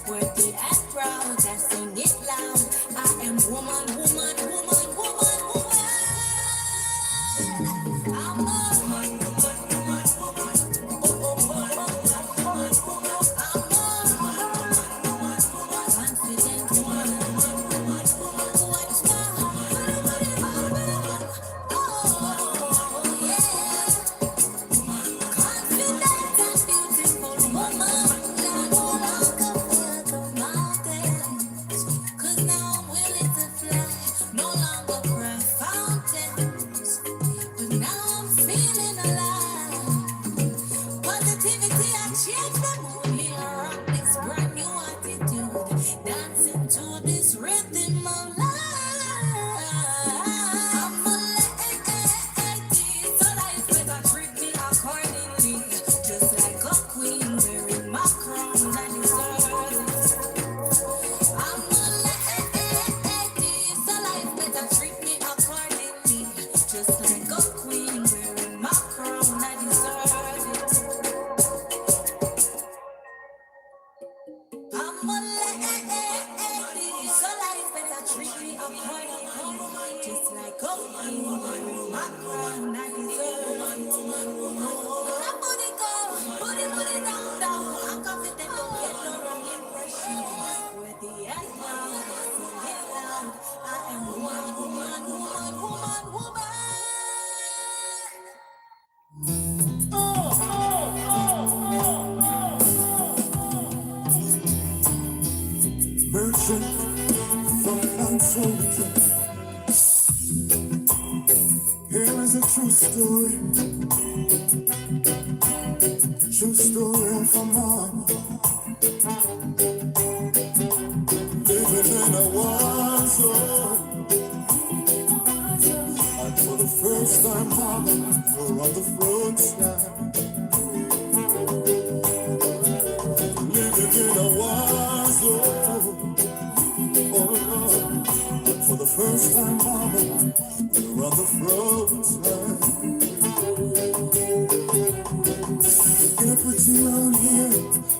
Speaker 12: Worthy and proud, I sing it loud. I am woman, woman, woman, woman, woman. I'm a woman, woman, woman, woman. Oh, oh, oh, oh, woman, woman. I'm a woman, woman, woman, confident woman, woman, woman, woman. Watch now, oh, yeah. Confident and beautiful woman, that no longer fear the mountains. 'Cause now I'm willing to fly, no longer cry fountains. But now I'm feeling alive. Positivity, I change the mood. Me, I rock this brand new attitude, dancing to this rhythm of life. I'm a lady, so life better treat me accordingly, just like a queen wearing my crown that deserves. I'm a lady, so life better treat me accordingly, just like a queen wearing my crown that deserves it. I'm a lady, so life better treat me accordingly, just like a queen wearing my crown that deserves it. I put it down. I'm confident don't get no wrong impression. Worthy and proud, I sing it loud. I am woman, woman, woman, woman, woman.
Speaker 9: Merchant from non-soldier. Here is a true story of a man living in a war zone. And for the first time, mama, you're on the front line. Living in a war zone. Oh, and for the first time, mama, you're on the front line. Get pretty round here,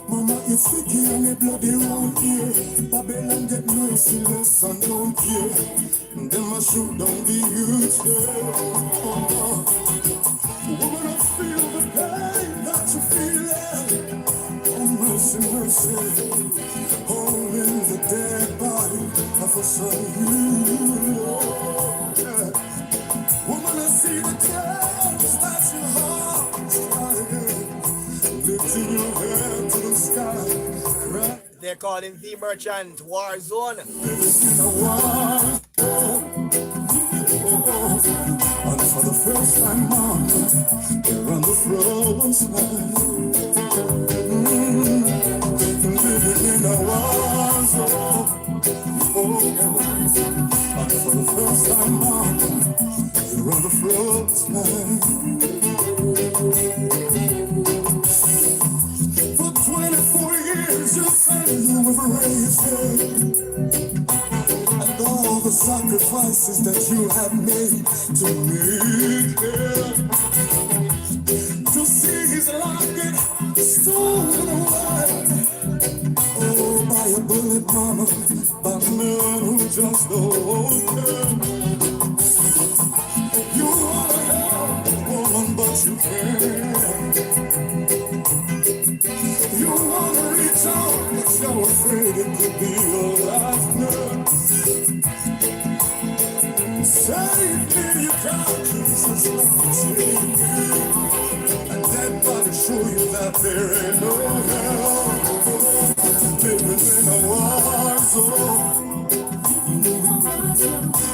Speaker 9: mama, it's sticky and the bloody round here. Babylon get merciless and don't care. Them a shoot down the youth, yeah. Woman, I feel the pain that
Speaker 20: you feeling? Oh, mercy, mercy. Holding the dead body of a son you love. Yeah. Woman, I see the tears that your heart is crying. Lifting your head to the sky. Cry.
Speaker 10: They're calling the Merchant War Zone.
Speaker 20: And for the first time, Mom, you're on the front line. Living in a war zone. And for the first time, Mom, you're on the front line. For 24 years, you said you were raised here. And all the sacrifices that you have made to make it. To see his life stolen away. Oh, by a bullet, mama, by men who just don't care. You want to help, woman, but you can't. You want to reach out, but you're afraid it could be your last nerve. Save me, you can't, Jesus, Lord, save me. And that body show you that there ain't no hell. Living in a war zone.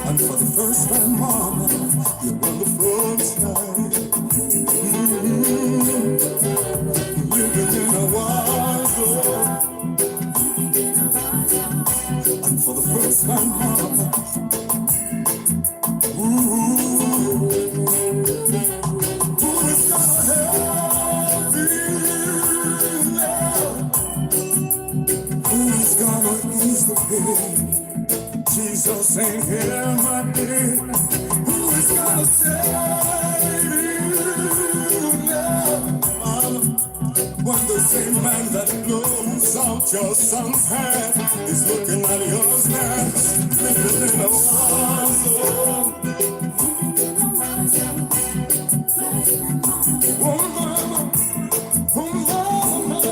Speaker 20: And for the first time, Mama, you're on the front line. Living in a war zone. And for the first time, Mama, who is gonna help you now? Who's gonna ease the pain? Jesus ain't here, my dear. Who is gonna save you now? When the same man that blows out your son's hand is looking at yours now, living in a war zone.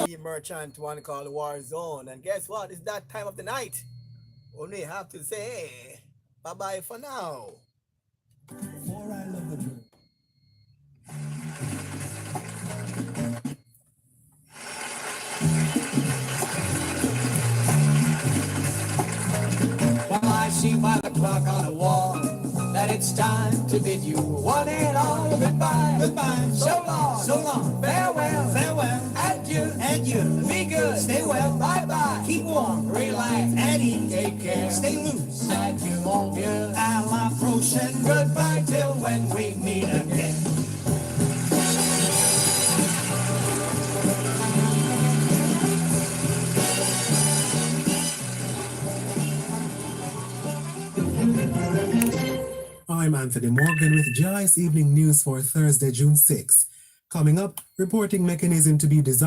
Speaker 10: The Merchant one called War Zone. And guess what? It's that time of the night. Only have to say bye-bye for now.
Speaker 9: For I love the girl.
Speaker 12: Well, I see by the clock on the wall that it's time to bid you one and all goodbye. Goodbye. So long. So long. Farewell. Farewell. Adieu. Adieu. Be good. Stay well. Bye-bye. Keep warm. Relax. And eat. Take care. Stay loose. Adieu, mon vieux. À la prochaine. Goodbye till when we meet again.
Speaker 21: I'm Anthony Morgan with Joyce Evening News for Thursday, June 6. Coming up, reporting mechanism to be designed.